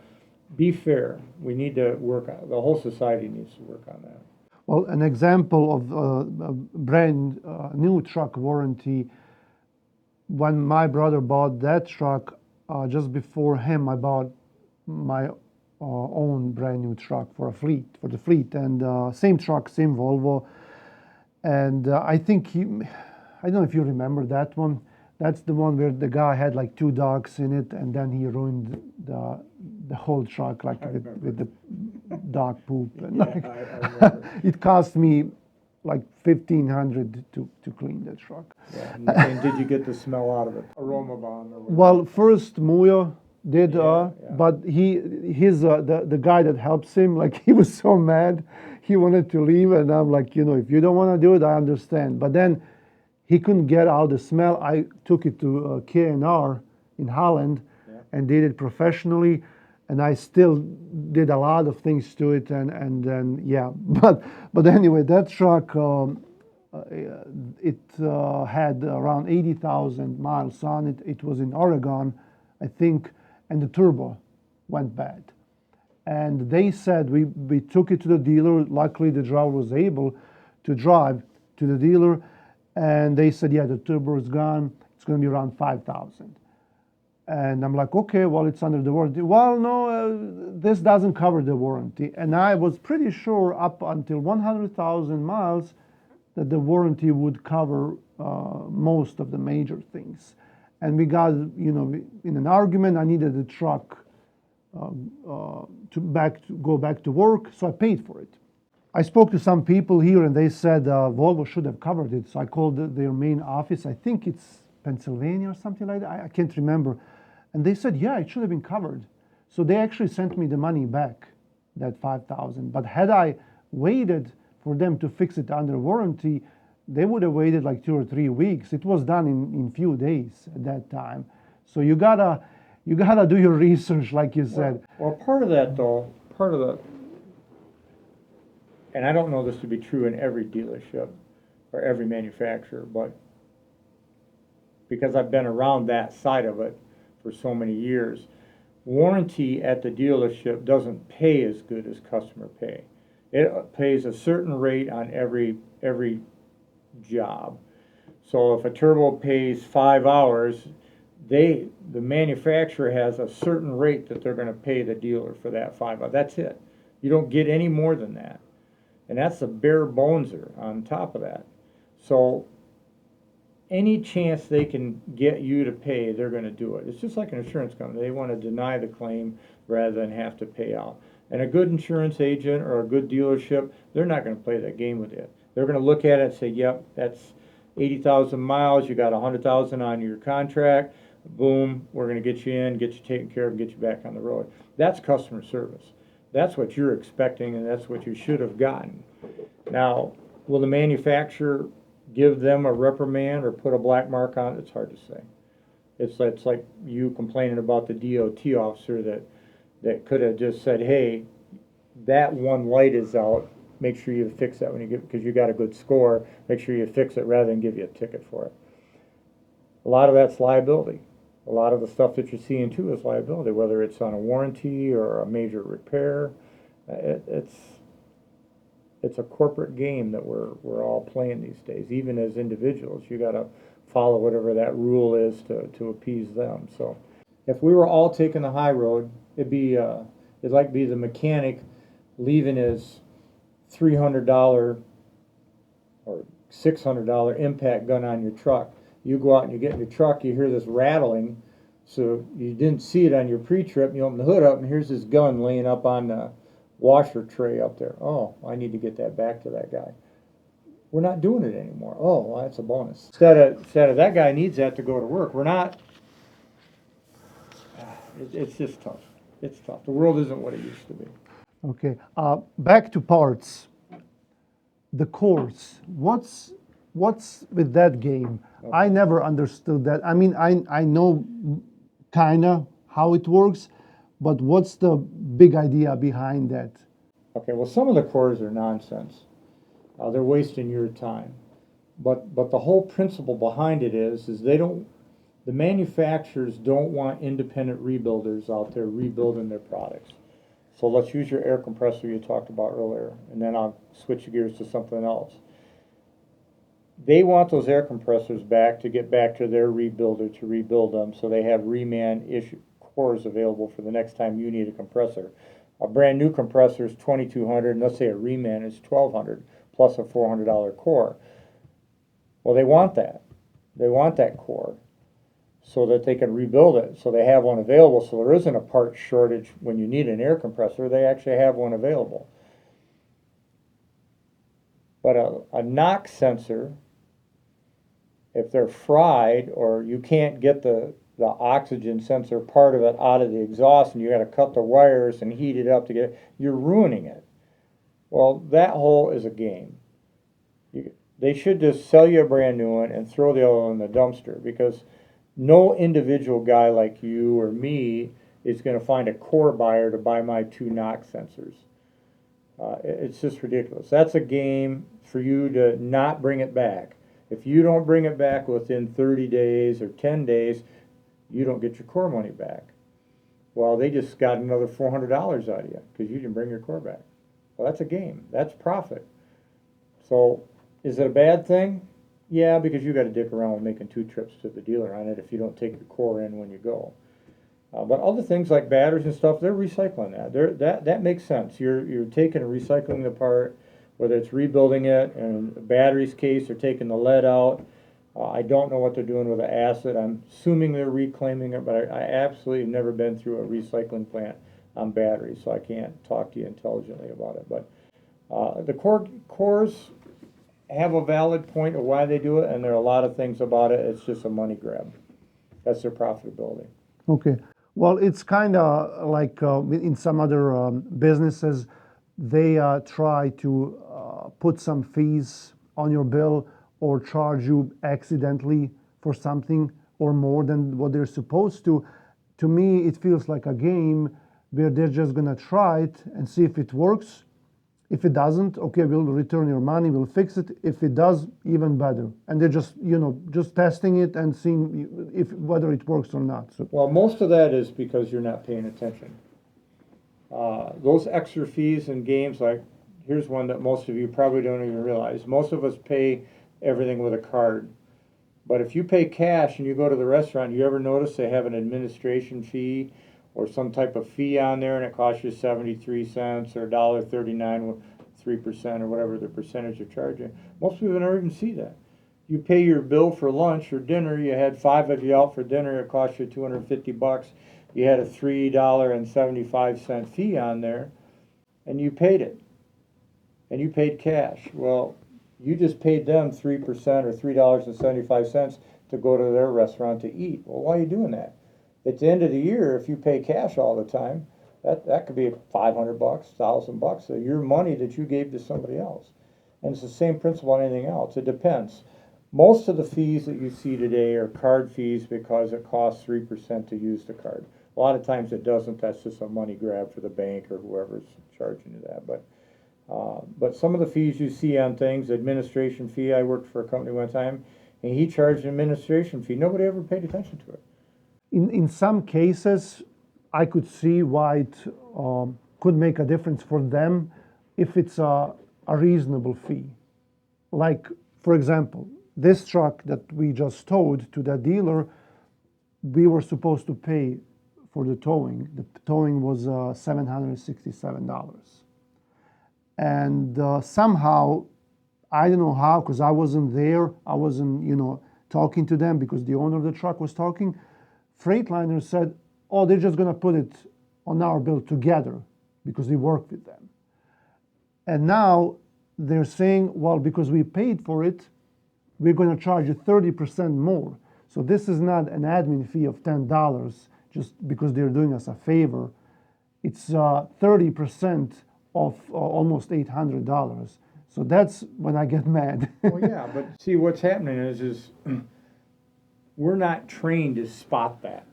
be fair. We need to work on, the whole society needs to work on that. Well, an example of a brand new truck warranty, when my brother bought that truck, just before him, I bought my own brand new truck for the fleet, and same truck, same Volvo. And I think I don't know if you remember that one. That's the one where the guy had like two dogs in it, and then he ruined the whole truck, like with the dog poop. And like, I remember. it cost me like 1,500 to clean the truck. Yeah. And did you get the smell out of it? Aroma bomb or whatever. Well, first Muyo did, Yeah. but the guy that helps him, like he was so mad, he wanted to leave, and I'm like, if you don't want to do it, I understand. But then he couldn't get out the smell. I took it to K&R in Holland, Yeah. and did it professionally, and I still did a lot of things to it, and then yeah, but anyway, that truck. It had around 80,000 miles on it. It was in Oregon, I think, and the turbo went bad. And they said we took it to the dealer. Luckily, the driver was able to drive to the dealer, and they said, yeah, the turbo is gone. It's going to be around 5,000. And I'm like, okay, well, it's under the warranty. Well, no, this doesn't cover the warranty. And I was pretty sure up until 100,000 miles that the warranty would cover most of the major things. And we got, in an argument. I needed the truck to go back to work, so I paid for it. I spoke to some people here, and they said Volvo should have covered it. So I called their main office. I think it's Pennsylvania or something like that. I can't remember. And they said, yeah, it should have been covered. So they actually sent me the money back, that 5,000. But had I waited for them to fix it under warranty, they would have waited like 2 or 3 weeks. It was done in few days at that time. So you gotta do your research, like you said. Well, part of that though, and I don't know this to be true in every dealership or every manufacturer, but because I've been around that side of it for so many years, warranty at the dealership doesn't pay as good as customer pay. It pays a certain rate on every job. So if a turbo pays 5 hours, the manufacturer has a certain rate that they're going to pay the dealer for that 5 hours. That's it. You don't get any more than that, and that's the bare boneser on top of that. So any chance they can get you to pay, they're going to do it. It's just like an insurance company. They want to deny the claim rather than have to pay out. And a good insurance agent or a good dealership, they're not going to play that game with you. They're going to look at it and say, yep, that's 80,000 miles. You got 100,000 on your contract. Boom, we're going to get you in, get you taken care of, and get you back on the road. That's customer service. That's what you're expecting, and that's what you should have gotten. Now, will the manufacturer give them a reprimand or put a black mark on it? It's hard to say. It's like you complaining about the DOT officer that could have just said, hey, that one light is out. Make sure you fix that when you get, because you got a good score. Make sure you fix it rather than give you a ticket for it. A lot of that's liability. A lot of the stuff that you're seeing too is liability, whether it's on a warranty or a major repair. It's a corporate game that we're all playing these days. Even as individuals, you got to follow whatever that rule is to appease them. So, if we were all taking the high road, it'd like be the mechanic leaving his $300 or $600 impact gun on your truck. You go out and you get in your truck, you hear this rattling, so you didn't see it on your pre-trip. You open the hood up and here's this gun laying up on the washer tray up there. Oh, I need to get that back to that guy. We're not doing it anymore. Oh, well, that's a bonus. Instead of that guy needs that to go to work. We're not. It's just tough. It's tough. The world isn't what it used to be. Okay, back to parts. The cores. What's with that game? Okay. I never understood that. I mean, I know kinda how it works, but what's the big idea behind that? Okay, well, some of the cores are nonsense. They're wasting your time. But the whole principle behind it is the manufacturers don't want independent rebuilders out there rebuilding their products. So let's use your air compressor you talked about earlier, and then I'll switch gears to something else. They want those air compressors back to get back to their rebuilder to rebuild them, so they have reman issue cores available for the next time you need a compressor. A brand new compressor is $2,200, and let's say a reman is $1,200 plus a $400 core. Well, they want that. They want that core so that they can rebuild it, so they have one available, so there isn't a part shortage when you need an air compressor. They actually have one available. But a knock sensor, if they're fried or you can't get the oxygen sensor part of it out of the exhaust and you got to cut the wires and heat it up to get, you're ruining it. Well, that whole is a game. They should just sell you a brand new one and throw the other one in the dumpster, because no individual guy like you or me is going to find a core buyer to buy my two knock sensors. It's just ridiculous. That's a game for you to not bring it back. If you don't bring it back within 30 days or 10 days, you don't get your core money back. Well, they just got another $400 out of you because you didn't bring your core back. Well, that's a game. That's profit. So, is it a bad thing? Yeah, because you got to dick around with making 2 trips to the dealer on it if you don't take your core in when you go. But other things like batteries and stuff, they're recycling that. That makes sense. You're taking and recycling the part, whether it's rebuilding it. In the batteries case, they're taking the lead out. I don't know what they're doing with the acid. I'm assuming they're reclaiming it, but I absolutely have never been through a recycling plant on batteries, so I can't talk to you intelligently about it. But the cores have a valid point of why they do it, and there are a lot of things about it. It's just a money grab. That's their profitability. Okay. Well, it's kind of like in some other businesses, they try to put some fees on your bill or charge you accidentally for something or more than what they're supposed to. To me, it feels like a game where they're just going to try it and see if it works. If it doesn't, okay, we'll return your money, we'll fix it. If it does, even better. And they're just, just testing it and seeing if whether it works or not. So, Well, most of that is because you're not paying attention. Those extra fees in games, like here's one that most of you probably don't even realize. Most of us pay everything with a card. But if you pay cash and you go to the restaurant, you ever notice they have an administration fee or some type of fee on there, and it costs you 73 cents or $1.39 with 3% or whatever the percentage they're charging? Most people never even see that. you pay your bill for lunch or dinner. You had 5 of you out for dinner. It cost you $250. You had a $3.75 fee on there, and you paid it, and you paid cash. Well, you just paid them 3% or $3.75 to go to their restaurant to eat. Well, why are you doing that? At the end of the year, if you pay cash all the time, that could be $500, $1,000 of your money that you gave to somebody else. And it's the same principle on anything else. It depends. Most of the fees that you see today are card fees because it costs 3% to use the card. A lot of times it doesn't. That's just a money grab for the bank or whoever's charging you that. But some of the fees you see on things, administration fee. I worked for a company one time, and he charged an administration fee. Nobody ever paid attention to it. In some cases, I could see why it could make a difference for them if it's a reasonable fee. Like, for example, this truck that we just towed to that dealer, we were supposed to pay for the towing. The towing was $767. And somehow, I don't know how, because I wasn't there, I wasn't, talking to them because the owner of the truck was talking. Freightliner said, oh, they're just going to put it on our bill together because we work with them. And now they're saying, well, because we paid for it, we're going to charge you 30% more. So this is not an admin fee of $10 just because they're doing us a favor. It's 30% of almost $800. So that's when I get mad. Well, yeah, but see, what's happening is we're not trained to spot that.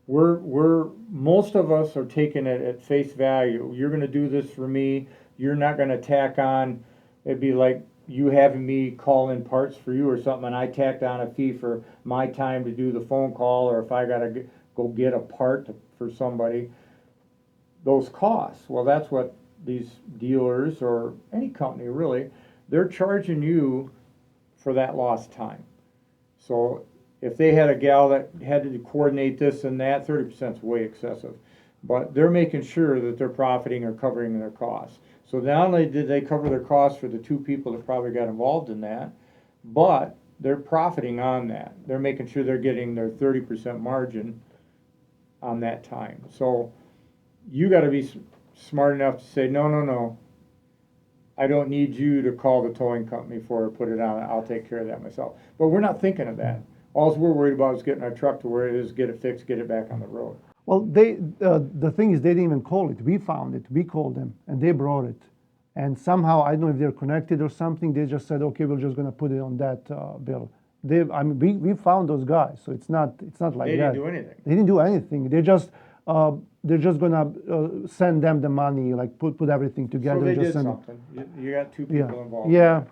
We're most of us are taking it at face value. You're going to do this for me. You're not going to tack on. It'd be like you having me call in parts for you or something, and I tacked on a fee for my time to do the phone call, or if I got to go get a part for somebody. Those costs. Well, that's what these dealers or any company really, they're charging you for that lost time. So if they had a gal that had to coordinate this and that, 30% is way excessive. But they're making sure that they're profiting or covering their costs. So not only did they cover their costs for the two people that probably got involved in that, but they're profiting on that. They're making sure they're getting their 30% margin on that time. So you got to be smart enough to say, no, I don't need you to call the towing company for it, put it on, I'll take care of that myself. But we're not thinking of that. All we're worried about is getting our truck to where it is, get it fixed, get it back on the road. Well, the thing is, they didn't even call it. We found it. We called them, and they brought it. And somehow, I don't know if they're connected or something. They just said, "Okay, we're just going to put it on that bill." We found those guys, so it's not like that. They didn't do anything. They didn't do anything. They're just going to send them the money, like put everything together. So they and just did send something. You got two people involved. Yeah.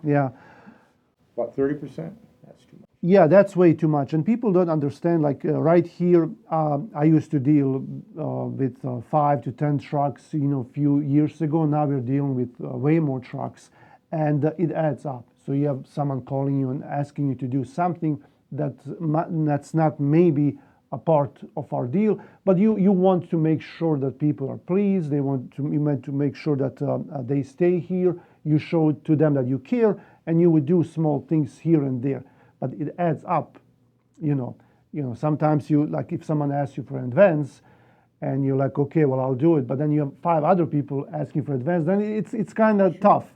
About 30%? That's too much. Yeah, that's way too much. And people don't understand, like right here, I used to deal with 5 to 10 trucks, a few years ago. Now we're dealing with way more trucks, and it adds up. So you have someone calling you and asking you to do something that's not maybe a part of our deal, but you want to make sure that people are pleased. You want to make sure that they stay here. You show to them that you care, and you would do small things here and there. But it adds up, Sometimes like if someone asks you for advance, and you're like, okay, well I'll do it. But then you have 5 other people asking for advance. Then it's kind of tough,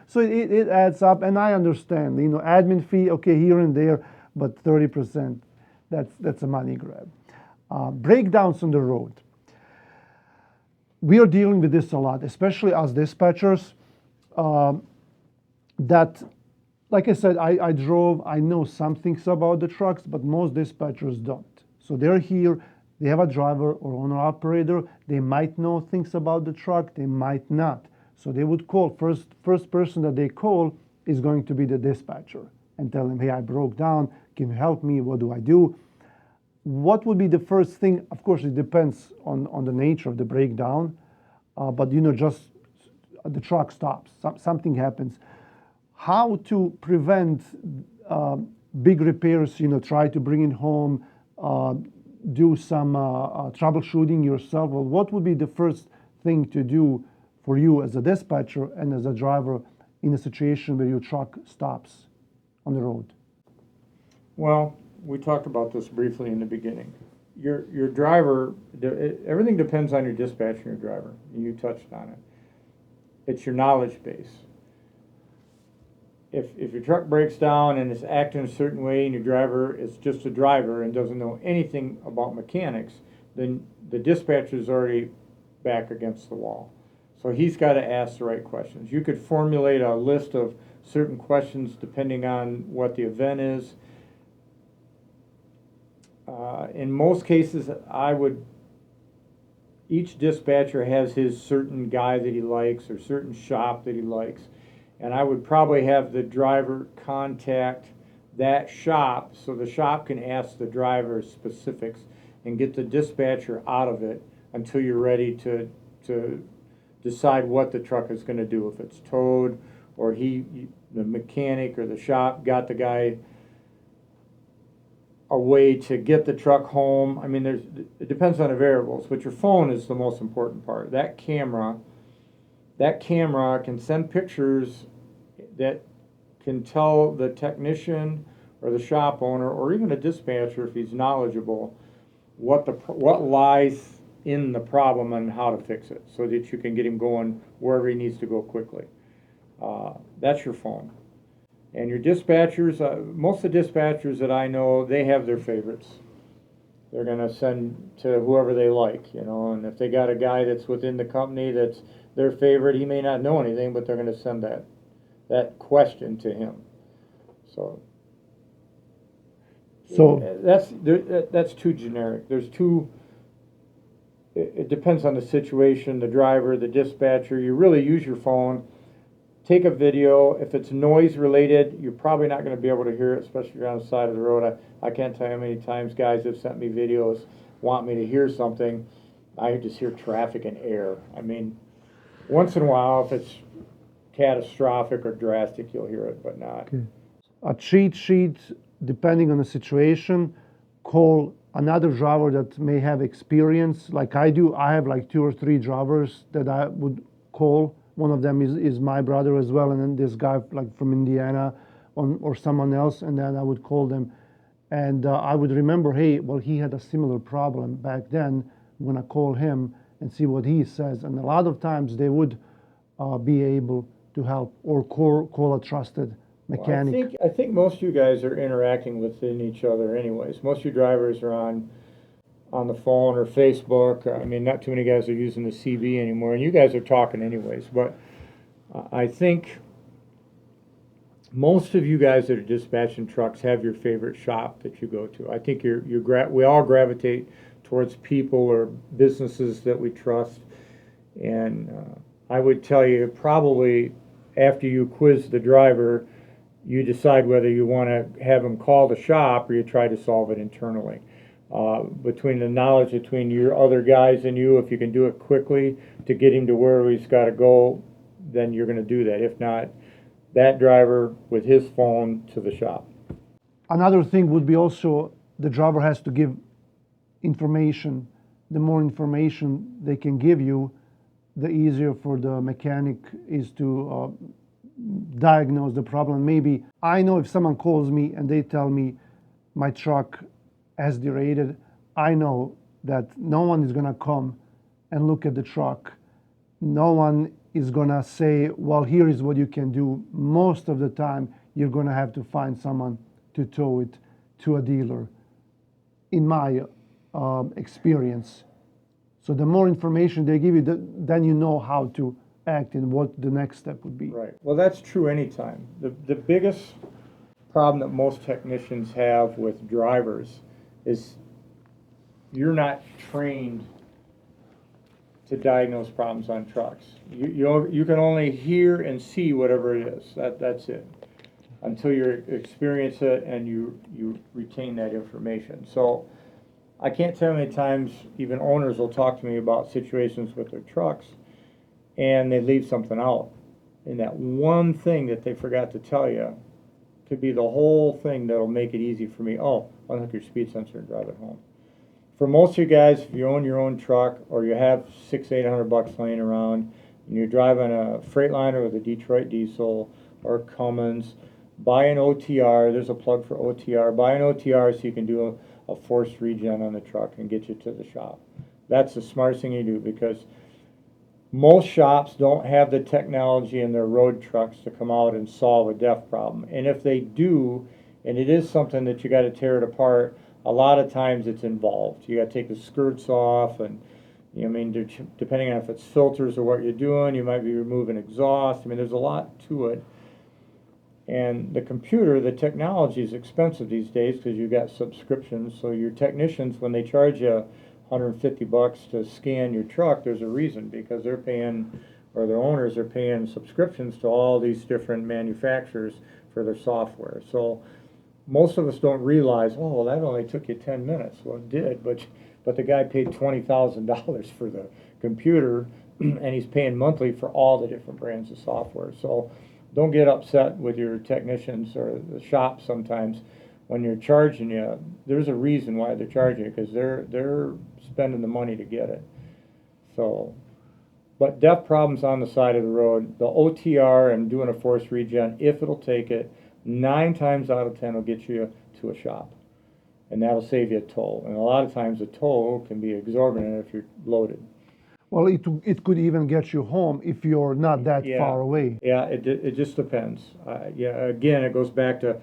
So it adds up, and I understand, admin fee, okay, here and there, but 30%, that's a money grab. Breakdowns on the road. We are dealing with this a lot, especially as dispatchers. That, like I said, I drove, I know some things about the trucks, but most dispatchers don't. So they're here, they have a driver or owner-operator, they might know things about the truck, they might not. So they would call, first person that they call is going to be the dispatcher and tell them, hey, I broke down, can you help me, what do I do? What would be the first thing? Of course, it depends on the nature of the breakdown, but just the truck stops, something happens. How to prevent big repairs, try to bring it home, do some troubleshooting yourself. Well, what would be the first thing to do for you as a dispatcher and as a driver in a situation where your truck stops on the road? Well, we talked about this briefly in the beginning. Your driver, everything depends on your dispatch and your driver. You touched on it. It's your knowledge base. If your truck breaks down and it's acting a certain way and your driver is just a driver and doesn't know anything about mechanics, then the dispatcher's already back against the wall. So he's got to ask the right questions. You could formulate a list of certain questions depending on what the event is. In most cases, each dispatcher has his certain guy that he likes or certain shop that he likes. And I would probably have the driver contact that shop so the shop can ask the driver specifics and get the dispatcher out of it until you're ready to decide what the truck is going to do. If it's towed or the mechanic or the shop got the guy a way to get the truck home. I mean, it depends on the variables, but your phone is the most important part. That camera can send pictures that can tell the technician or the shop owner or even a dispatcher, if he's knowledgeable, what lies in the problem and how to fix it, so that you can get him going wherever he needs to go quickly. That's your phone. And your dispatchers, most of the dispatchers that I know, they have their favorites. They're going to send to whoever they like, and if they got a guy that's within the company that's their favorite, he may not know anything, but they're going to send that question to him. So that's too generic. It depends on the situation, the driver, the dispatcher. You really use your phone. Take a video. If it's noise related, you're probably not going to be able to hear it, especially if you're on the side of the road. I can't tell you how many times guys have sent me videos, want me to hear something. I just hear traffic and air. I mean, once in a while, if it's catastrophic or drastic, you'll hear it, but not. Okay. A cheat sheet, depending on the situation, call another driver that may have experience like I do. I have like 2 or 3 drivers that I would call. One of them is my brother as well, and then this guy like from Indiana or someone else, and then I would call them. And I would remember, hey, well, he had a similar problem back then. I'm going to call him and see what he says. And a lot of times they would be able to help or call a trusted mechanic. Well, I think most of you guys are interacting within each other anyways. Most of you drivers are on the phone or Facebook. I mean, not too many guys are using the CB anymore, and you guys are talking anyways. But I think most of you guys that are dispatching trucks have your favorite shop that you go to. I think we all gravitate towards people or businesses that we trust, and I would tell you probably after you quiz the driver, you decide whether you want to have him call the shop or you try to solve it internally. Between the knowledge between your other guys and you, if you can do it quickly to get him to where he's got to go, then you're going to do that. If not, that driver with his phone to the shop. Another thing would be also the driver has to give information. The more information they can give you, the easier for the mechanic is to diagnose the problem. Maybe I know if someone calls me and they tell me my truck has derated, I know that no one is going to come and look at the truck. No one is going to say, well, here is what you can do. Most of the time, you're going to have to find someone to tow it to a dealer, in my experience. So the more information they give you, then you know how to act and what the next step would be. Right. Well, that's true anytime. The biggest problem that most technicians have with drivers is you're not trained to diagnose problems on trucks. You can only hear and see whatever it is. That's it. Until you experience it and you retain that information. So I can't tell how many times even owners will talk to me about situations with their trucks and they leave something out. And that one thing that they forgot to tell you could be the whole thing that'll make it easy for me. Oh, unhook your speed sensor and drive it home. For most of you guys, if you own your own truck or you have $600-800 laying around and you're driving a Freightliner with a Detroit diesel or Cummins, buy an OTR. There's a plug for OTR. Buy an OTR so you can do a forced regen on the truck and get you to the shop. That's the smartest thing you do, because most shops don't have the technology in their road trucks to come out and solve a DEF problem. And if they do, and it is something that you got to tear it apart, a lot of times it's involved. You got to take the skirts off, and I mean, depending on if it's filters or what you're doing, you might be removing exhaust. I mean, there's a lot to it. And the computer, the technology is expensive these days because you've got subscriptions. So your technicians, when they charge you $150 to scan your truck, there's a reason, because they're paying, or their owners are paying subscriptions to all these different manufacturers for their software. So most of us don't realize, oh, well, that only took you 10 minutes. Well, it did, but the guy paid $20,000 for the computer, and he's paying monthly for all the different brands of software. So don't get upset with your technicians or the shop sometimes when you're charging you. There's a reason why they're charging you, because they're spending the money to get it. So, but DEF problems on the side of the road, the OTR and doing a forced regen, if it'll take it, 9 times out of 10 will get you to a shop, and that'll save you a toll. And a lot of times a toll can be exorbitant if you're loaded. Well, it could even get you home if you're not that Yeah, far away. yeah, it just depends. Yeah, again, it goes back to,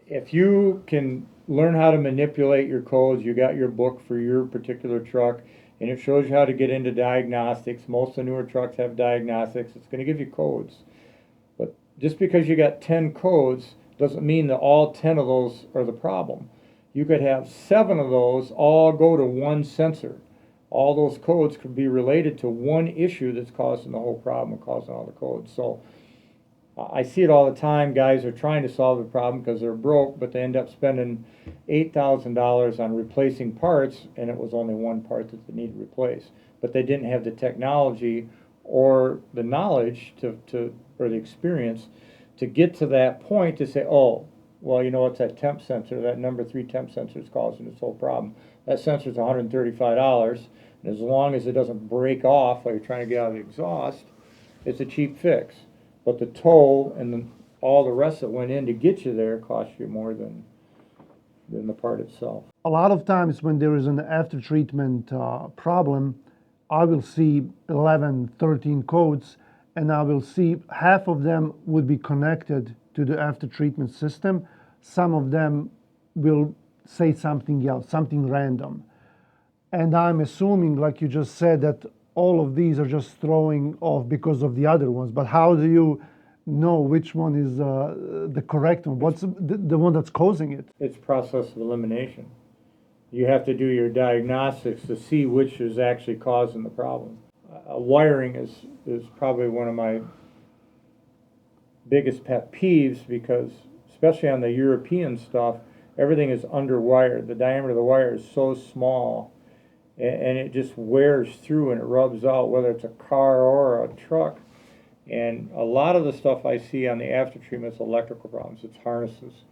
if you can learn how to manipulate your codes, you got your book for your particular truck, and it shows you how to get into diagnostics. Most of the newer trucks have diagnostics. It's going to give you codes. But just because you got 10 codes doesn't mean that all 10 of those are the problem. You could have 7 of those all go to one sensor. All those codes could be related to one issue that's causing the whole problem and causing all the codes. So I see it all the time. Guys are trying to solve the problem because they're broke, but they end up spending $8,000 on replacing parts, and it was only one part that they needed replaced. But they didn't have the technology or the knowledge or the experience to get to that point to say, oh, well, you know, it's that temp sensor, that number 3 temp sensor is causing this whole problem. That sensor is $135, and as long as it doesn't break off while you're trying to get out of the exhaust, it's a cheap fix. But the toll and all the rest that went in to get you there cost you more than the part itself. A lot of times when there is an after treatment problem, I will see 11, 13 codes, and I will see half of them would be connected to the after treatment system. Some of them will say something else, something random. And I'm assuming, like you just said, that all of these are just throwing off because of the other ones. But how do you know which one is the correct one? What's the one that's causing it? It's process of elimination. You have to do your diagnostics to see which is actually causing the problem. Wiring is probably one of my biggest pet peeves, because especially on the European stuff, everything is underwired. The diameter of the wire is so small, and it just wears through and it rubs out, whether it's a car or a truck. And a lot of the stuff I see on the after treatment is electrical problems. It's harnesses.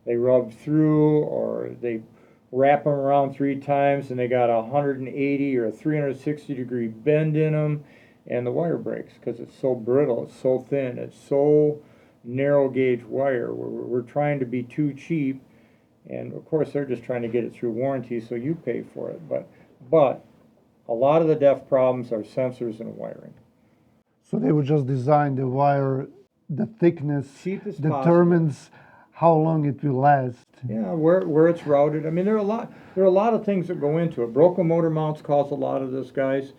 They rub through, or they wrap them around 3 times and they got a 180 or a 360 degree bend in them, and the wire breaks because it's so brittle, it's so thin, it's so narrow gauge wire. We're trying to be too cheap, and of course they're just trying to get it through warranty, so you pay for it. But a lot of the DEF problems are sensors and wiring. So they would just design the wire, the thickness Cheapest determines how long it will last. Yeah, where it's routed. I mean, there are a lot of things that go into it. Broken motor mounts cause a lot of this, guys.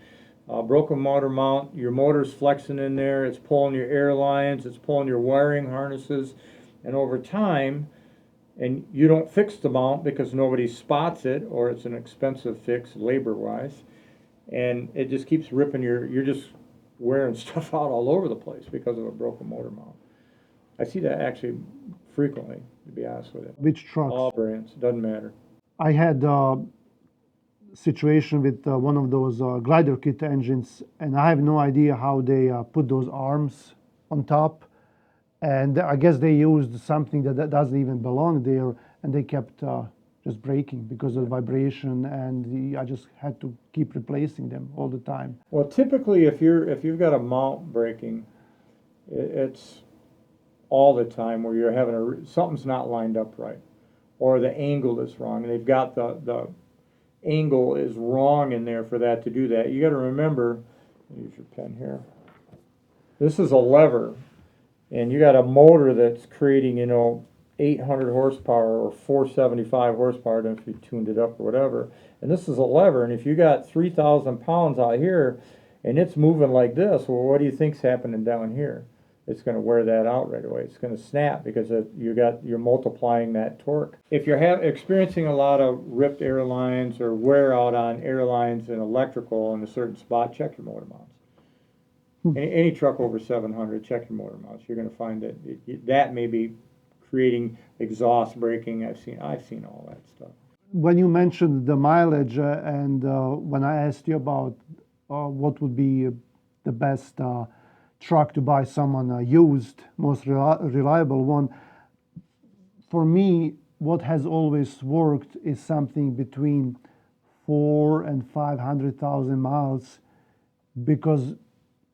Broken motor mount, your motor's flexing in there, it's pulling your air lines, it's pulling your wiring harnesses, and over time, and you don't fix the mount because nobody spots it, or it's an expensive fix labor-wise, and it just keeps ripping you're just wearing stuff out all over the place because of a broken motor mount. I see that actually frequently, to be honest with you. Which trucks? All brands, doesn't matter. I had a situation with one of those glider kit engines, and I have no idea how they put those arms on top. And I guess they used something that doesn't even belong there, and they kept just breaking because of the vibration, and I just had to keep replacing them all the time. Well, typically, if you've got a mount breaking, it's all the time where you're having something's not lined up right, or the angle is wrong, and they've got the angle is wrong in there for that to do that. You got to remember, use your pen here. This is a lever, and you got a motor that's creating, 800 horsepower or 475 horsepower, then if you tuned it up or whatever. And this is a lever, and if you got 3,000 pounds out here, and it's moving like this, well, what do you think's happening down here? It's going to wear that out right away. It's going to snap because you're multiplying that torque. If you're experiencing a lot of ripped airlines or wear out on airlines and electrical in a certain spot, check your motor mounts. Any truck over 700, check your motor mounts. You're going to find that that may be creating exhaust braking. I've seen all that stuff. When you mentioned the mileage and when I asked you about what would be the best truck to buy someone used, most reliable one, for me, what has always worked is something between 4 and 500,000 miles, because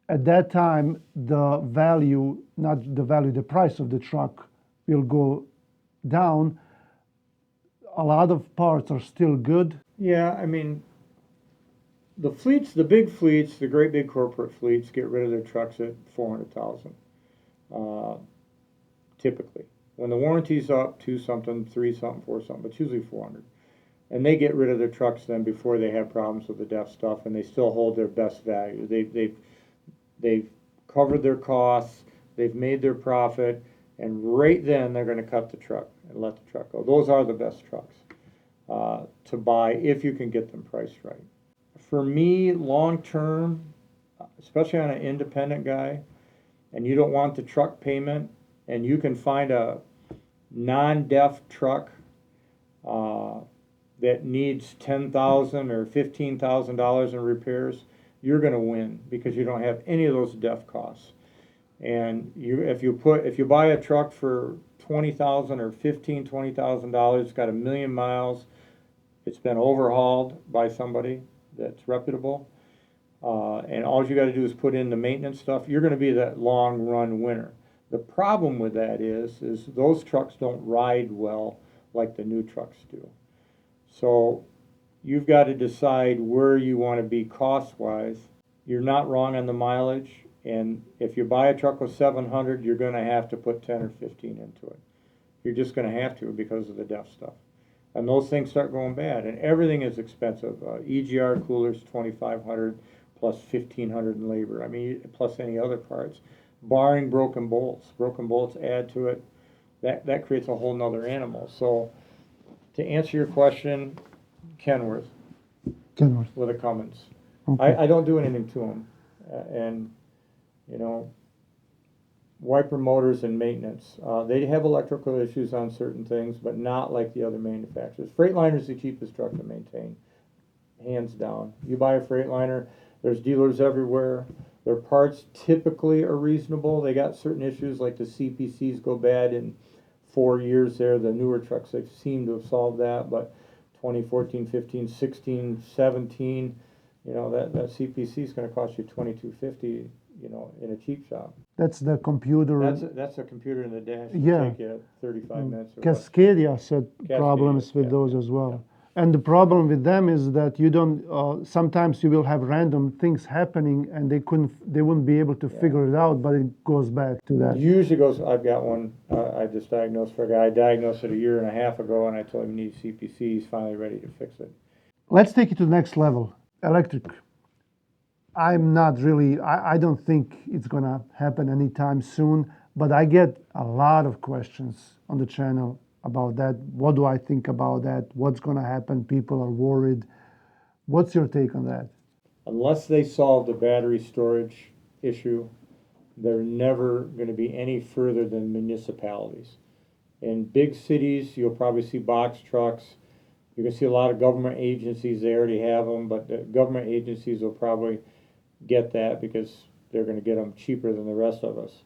at that time the value, not the value, the price of the truck will go down. A lot of parts are still good. Yeah, I mean, the fleets, the big fleets, the great big corporate fleets get rid of their trucks at 400,000, typically. When the warranty's up, 2 something, 3 something, 4 something, but it's usually 400. And they get rid of their trucks then before they have problems with the DEF stuff, and they still hold their best value. They've covered their costs, they've made their profit, and right then they're going to cut the truck and let the truck go. Those are the best trucks to buy if you can get them priced right. For me, long term, especially on an independent guy, and you don't want the truck payment, and you can find a non-DEF truck that needs $10,000 or $15,000 in repairs, you're going to win because you don't have any of those DEF costs. And if you buy a truck for $20,000 or $20,000, it's got 1,000,000 miles, it's been overhauled by somebody that's reputable, and all you got to do is put in the maintenance stuff, you're going to be that long run winner. The problem with that is those trucks don't ride well like the new trucks do. So you've got to decide where you want to be cost-wise. You're not wrong on the mileage, and if you buy a truck with 700, you're going to have to put 10 or 15 into it. You're just going to have to because of the DEF stuff. And those things start going bad, and everything is expensive. EGR coolers, 2,500 plus 1,500 in labor. I mean, plus any other parts, barring broken bolts. Broken bolts add to it. That creates a whole nother animal. So, to answer your question, Kenworth with a Cummins. Okay. I don't do anything to them, and wiper motors and maintenance. They have electrical issues on certain things, but not like the other manufacturers. Freightliner's the cheapest truck to maintain, hands down. You buy a Freightliner, there's dealers everywhere. Their parts typically are reasonable. They got certain issues like the CPCs go bad in 4 years there. The newer trucks, they seem to have solved that, but 2014, 15, 16, 17, that CPC is going to cost you $2,250, in a cheap shop. That's the computer. That's a computer in the dash. Yeah. Take you 35 minutes. Or Cascadia said problems with those as well. And the problem with them is that you don't. Sometimes you will have random things happening, and they wouldn't be able to figure it out. But it goes back to that. Usually goes. I've got one. I just diagnosed for a guy. I diagnosed it a year and a half ago, and I told him he needs CPC. He's finally ready to fix it. Let's take it to the next level. Electric. I'm not really, I don't think it's going to happen anytime soon, but I get a lot of questions on the channel about that. What do I think about that? What's going to happen? People are worried. What's your take on that? Unless they solve the battery storage issue, they're never going to be any further than municipalities. In big cities, you'll probably see box trucks. You can see a lot of government agencies, they already have them, but the government agencies will probably get that because they're going to get them cheaper than the rest of us.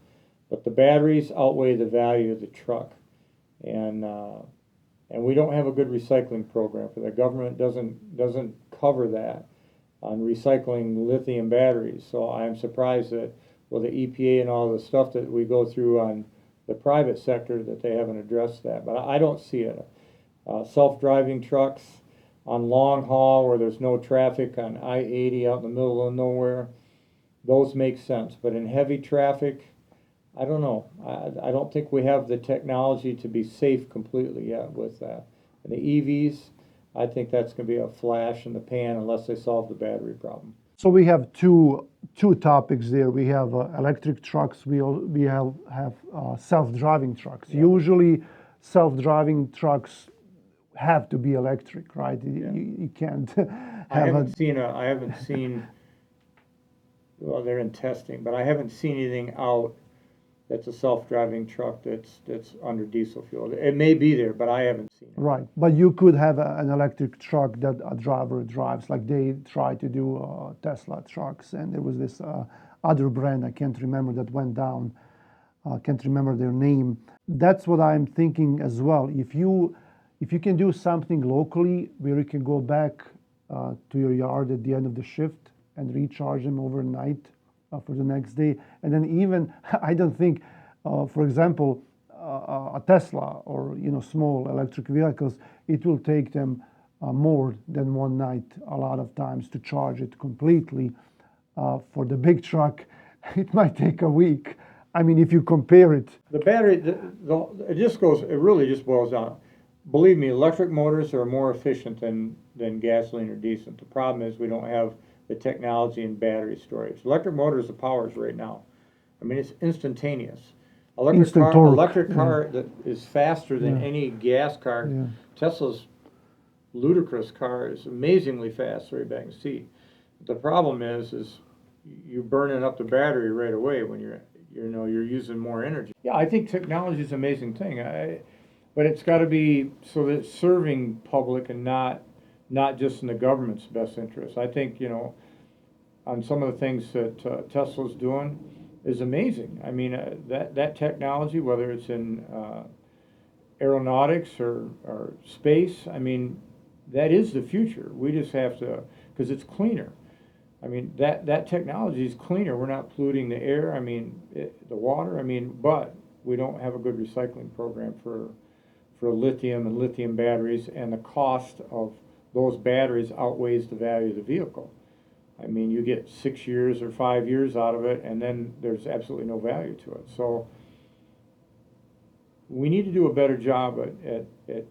But the batteries outweigh the value of the truck, and we don't have a good recycling program for that. Government doesn't cover that on recycling lithium batteries. So I'm surprised that the EPA and all the stuff that we go through on the private sector that they haven't addressed that, but I don't see it. Self-driving trucks on long haul where there's no traffic on I-80 out in the middle of nowhere, those make sense. But in heavy traffic, I don't know. I don't think we have the technology to be safe completely yet with that. And the EVs, I think that's going to be a flash in the pan unless they solve the battery problem. So we have two topics there. We have electric trucks. We have self-driving trucks. Yeah. Usually, self-driving trucks have to be electric, right? Yeah. You can't I have haven't seen, well, they're in testing, but I haven't seen anything out that's a self-driving truck that's under diesel fuel. It may be there, but I haven't seen it. right. But you could have an electric truck that a driver drives, like they try to do Tesla trucks, and there was this other brand I can't remember that went down. Can't remember their name. That's what I'm thinking as well. If you can do something locally where you can go back to your yard at the end of the shift and recharge them overnight for the next day, and then even I don't think, for example, a Tesla or small electric vehicles, it will take them more than one night a lot of times to charge it completely. For the big truck, it might take a week. I mean, if you compare it. The battery, it really just boils down. Believe me, electric motors are more efficient than gasoline or diesel. The problem is we don't have the technology in battery storage. Electric motors, the power is right now. I mean, it's instantaneous. Instant torque. Electric car that is faster than any gas car. Yeah. Tesla's ludicrous car is amazingly fast right back in the seat. The problem is you burning up the battery right away when you're using more energy. Yeah, I think technology is an amazing thing. But it's got to be so that it's serving public and not just in the government's best interest. I think on some of the things that Tesla's doing is amazing. I mean that technology, whether it's in aeronautics or space, I mean that is the future. We just have to, because it's cleaner. I mean that technology is cleaner. We're not polluting the air. I mean the water. I mean, but we don't have a good recycling program for lithium and lithium batteries, and the cost of those batteries outweighs the value of the vehicle. I mean, you get 6 years or 5 years out of it, and then there's absolutely no value to it. So we need to do a better job at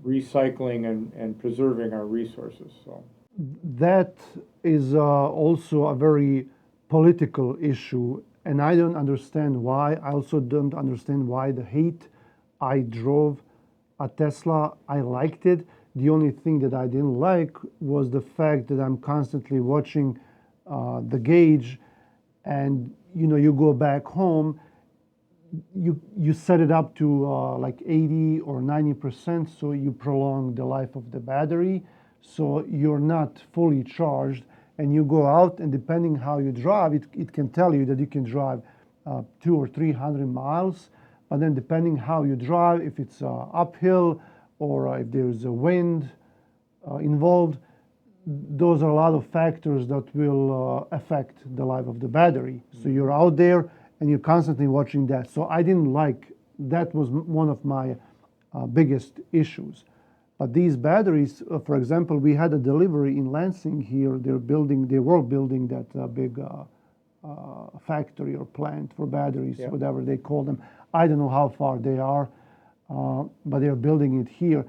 recycling and preserving our resources. So That is also a very political issue, and I don't understand why. I also don't understand why the hate. I drove a Tesla. I liked it. The only thing that I didn't like was the fact that I'm constantly watching the gauge, and you go back home, you set it up to like 80 or 90%, so you prolong the life of the battery, so you're not fully charged, and you go out, and depending how you drive, it can tell you that you can drive 200 or 300 miles. But then depending how you drive, if it's uphill or if there's a wind involved, those are a lot of factors that will affect the life of the battery. So you're out there and you're constantly watching that. So I didn't like, that was one of my biggest issues. But these batteries, for example, we had a delivery in Lansing here. They were building that big factory or plant for batteries, yeah. whatever they call them. I don't know how far they are, but they're building it here.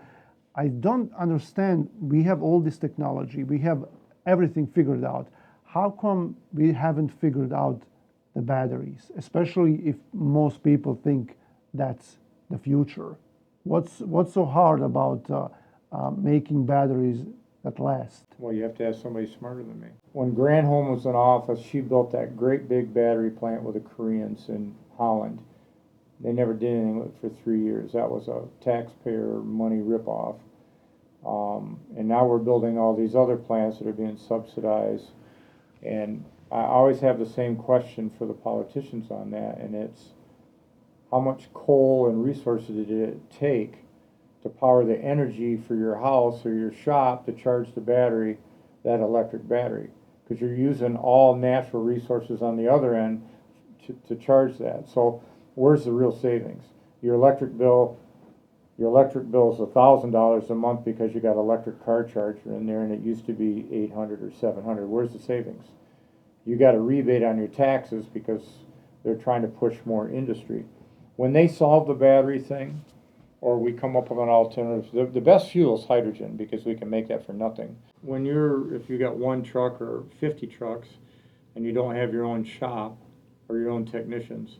I don't understand. We have all this technology. We have everything figured out. How come we haven't figured out the batteries, especially if most people think that's the future? What's so hard about making batteries that last? Well, you have to have somebody smarter than me. When Granholm was in office, she built that great big battery plant with the Koreans in Holland. They never did anything with it for 3 years. That was a taxpayer money ripoff. And now we're building all these other plants that are being subsidized. And I always have the same question for the politicians on that, and it's how much coal and resources did it take to power the energy for your house or your shop to charge the battery, that electric battery? Because you're using all natural resources on the other end to charge that. So Where's the real savings? Your electric bill is $1,000 a month because you got electric car charger in there, and it used to be 800 or 700. Where's the savings? You got a rebate on your taxes because they're trying to push more industry. When they solve the battery thing, or we come up with an alternative, the best fuel is hydrogen because we can make that for nothing. If you got one truck or 50 trucks and you don't have your own shop or your own technicians,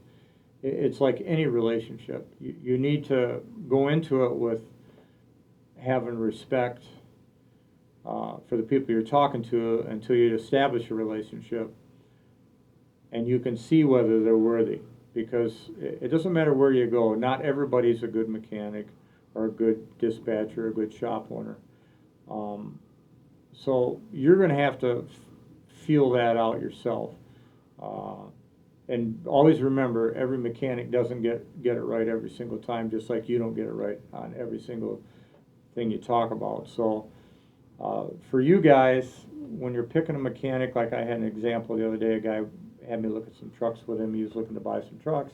it's like any relationship. You need to go into it with having respect for the people you're talking to until you establish a relationship and you can see whether they're worthy. Because it doesn't matter where you go, not everybody's a good mechanic or a good dispatcher or a good shop owner. So you're going to have to feel that out yourself. And always remember, every mechanic doesn't get it right every single time, just like you don't get it right on every single thing you talk about. So for you guys, when you're picking a mechanic, like I had an example the other day, a guy had me look at some trucks with him. He was looking to buy some trucks.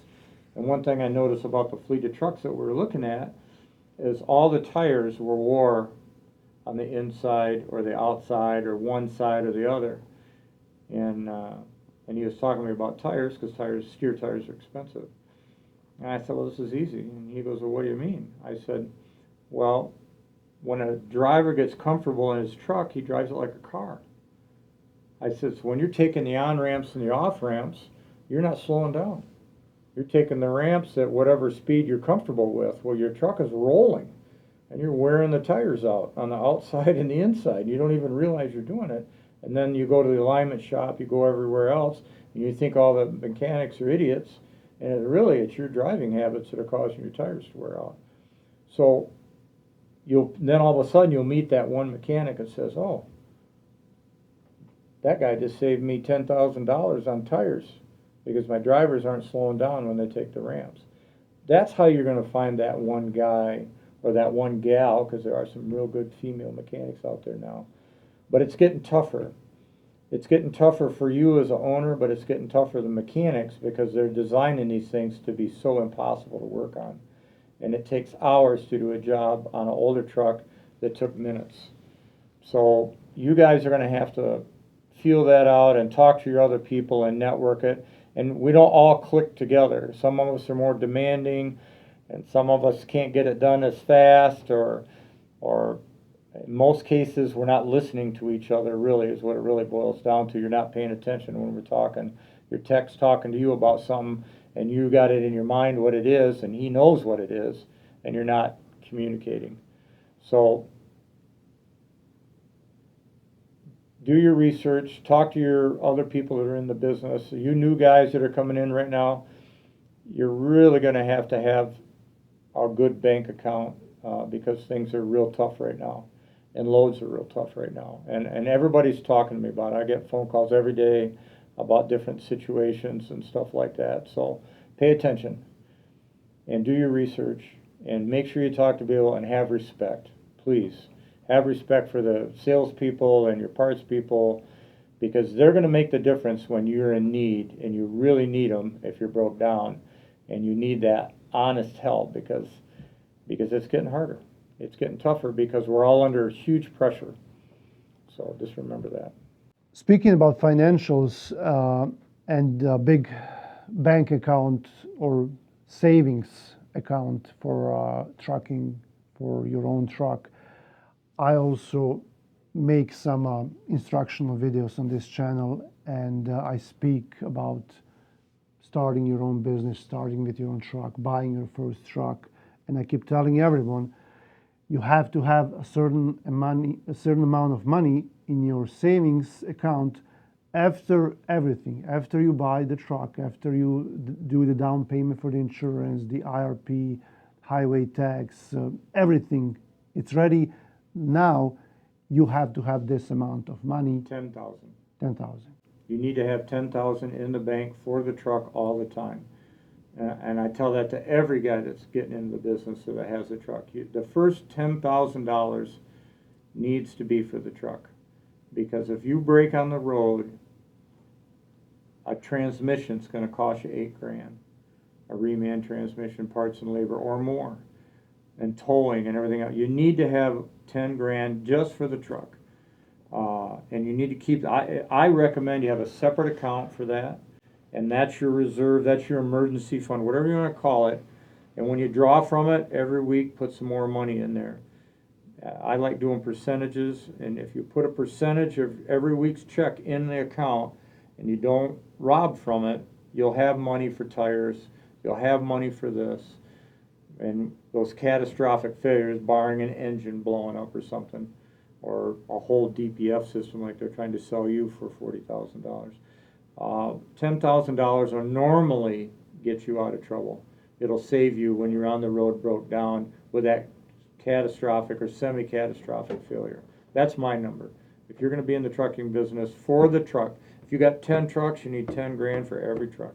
And one thing I noticed about the fleet of trucks that we were looking at is all the tires were wore on the inside or the outside or one side or the other. And he was talking to me about tires because steer tires are expensive. And I said, well, this is easy. And he goes, well, what do you mean? I said, well, when a driver gets comfortable in his truck, he drives it like a car. I said, so when you're taking the on-ramps and the off-ramps, you're not slowing down. You're taking the ramps at whatever speed you're comfortable with. Well, your truck is rolling, and you're wearing the tires out on the outside and the inside. You don't even realize you're doing it. And then you go to the alignment shop, you go everywhere else, and you think all the mechanics are idiots, and it's your driving habits that are causing your tires to wear out. So then all of a sudden you'll meet that one mechanic that says, oh, that guy just saved me $10,000 on tires because my drivers aren't slowing down when they take the ramps. That's how you're going to find that one guy or that one gal, because there are some real good female mechanics out there now. But it's getting tougher. It's getting tougher for you as an owner, but it's getting tougher for the mechanics because they're designing these things to be so impossible to work on. And it takes hours to do a job on an older truck that took minutes. So you guys are going to have to feel that out and talk to your other people and network it. And we don't all click together. Some of us are more demanding, and some of us can't get it done as fast, or in most cases, we're not listening to each other, really, is what it really boils down to. You're not paying attention when we're talking. Your tech's talking to you about something, and you got it in your mind what it is, and he knows what it is, and you're not communicating. So do your research, talk to your other people that are in the business. You new guys that are coming in right now, you're really going to have a good bank account because things are real tough right now. And loads are real tough right now. And everybody's talking to me about it. I get phone calls every day about different situations and stuff like that. So pay attention and do your research and make sure you talk to people and have respect. Please have respect for the salespeople and your parts people because they're going to make the difference when you're in need and you really need them if you're broke down and you need that honest help because it's getting harder. It's getting tougher because we're all under huge pressure. So just remember that. Speaking about financials and a big bank account or savings account for trucking for your own truck, I also make some instructional videos on this channel, and I speak about starting your own business, starting with your own truck, buying your first truck, and I keep telling everyone, you have to have a certain amount of money in your savings account after everything, after you buy the truck, after you do the down payment for the insurance, the IRP, highway tax, everything. It's ready. Now you have to have this amount of money. 10,000. 10,000. You need to have 10,000 in the bank for the truck all the time. And I tell that to every guy that's getting into the business that has a truck. The first $10,000 needs to be for the truck. Because if you break on the road, a transmission's going to cost you $8,000. a reman transmission, parts and labor, or more, and towing and everything else. You need to have 10 grand just for the truck. And you need to keep, I recommend you have a separate account for that, and that's your reserve, that's your emergency fund, whatever you want to call it. And when you draw from it, every week, put some more money in there. I like doing percentages, and if you put a percentage of every week's check in the account and you don't rob from it, you'll have money for tires, you'll have money for this, and those catastrophic failures, barring an engine blowing up or something, or a whole DPF system like they're trying to sell you for $40,000. $10,000 will normally get you out of trouble. It'll save you when you're on the road broke down with that catastrophic or semi-catastrophic failure. That's my number. If you're going to be in the trucking business for the truck, if you got 10 trucks, you need 10 grand for every truck.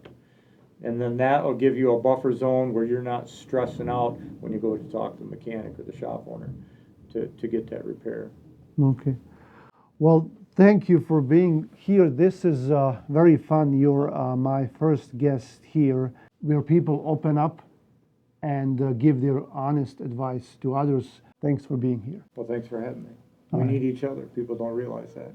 And then that will give you a buffer zone where you're not stressing out when you go to talk to the mechanic or the shop owner to get that repair. Okay. Well, thank you for being here. This is very fun. You're my first guest here, where people open up and give their honest advice to others. Thanks for being here. Well, thanks for having me. All We right. need each other. People don't realize that.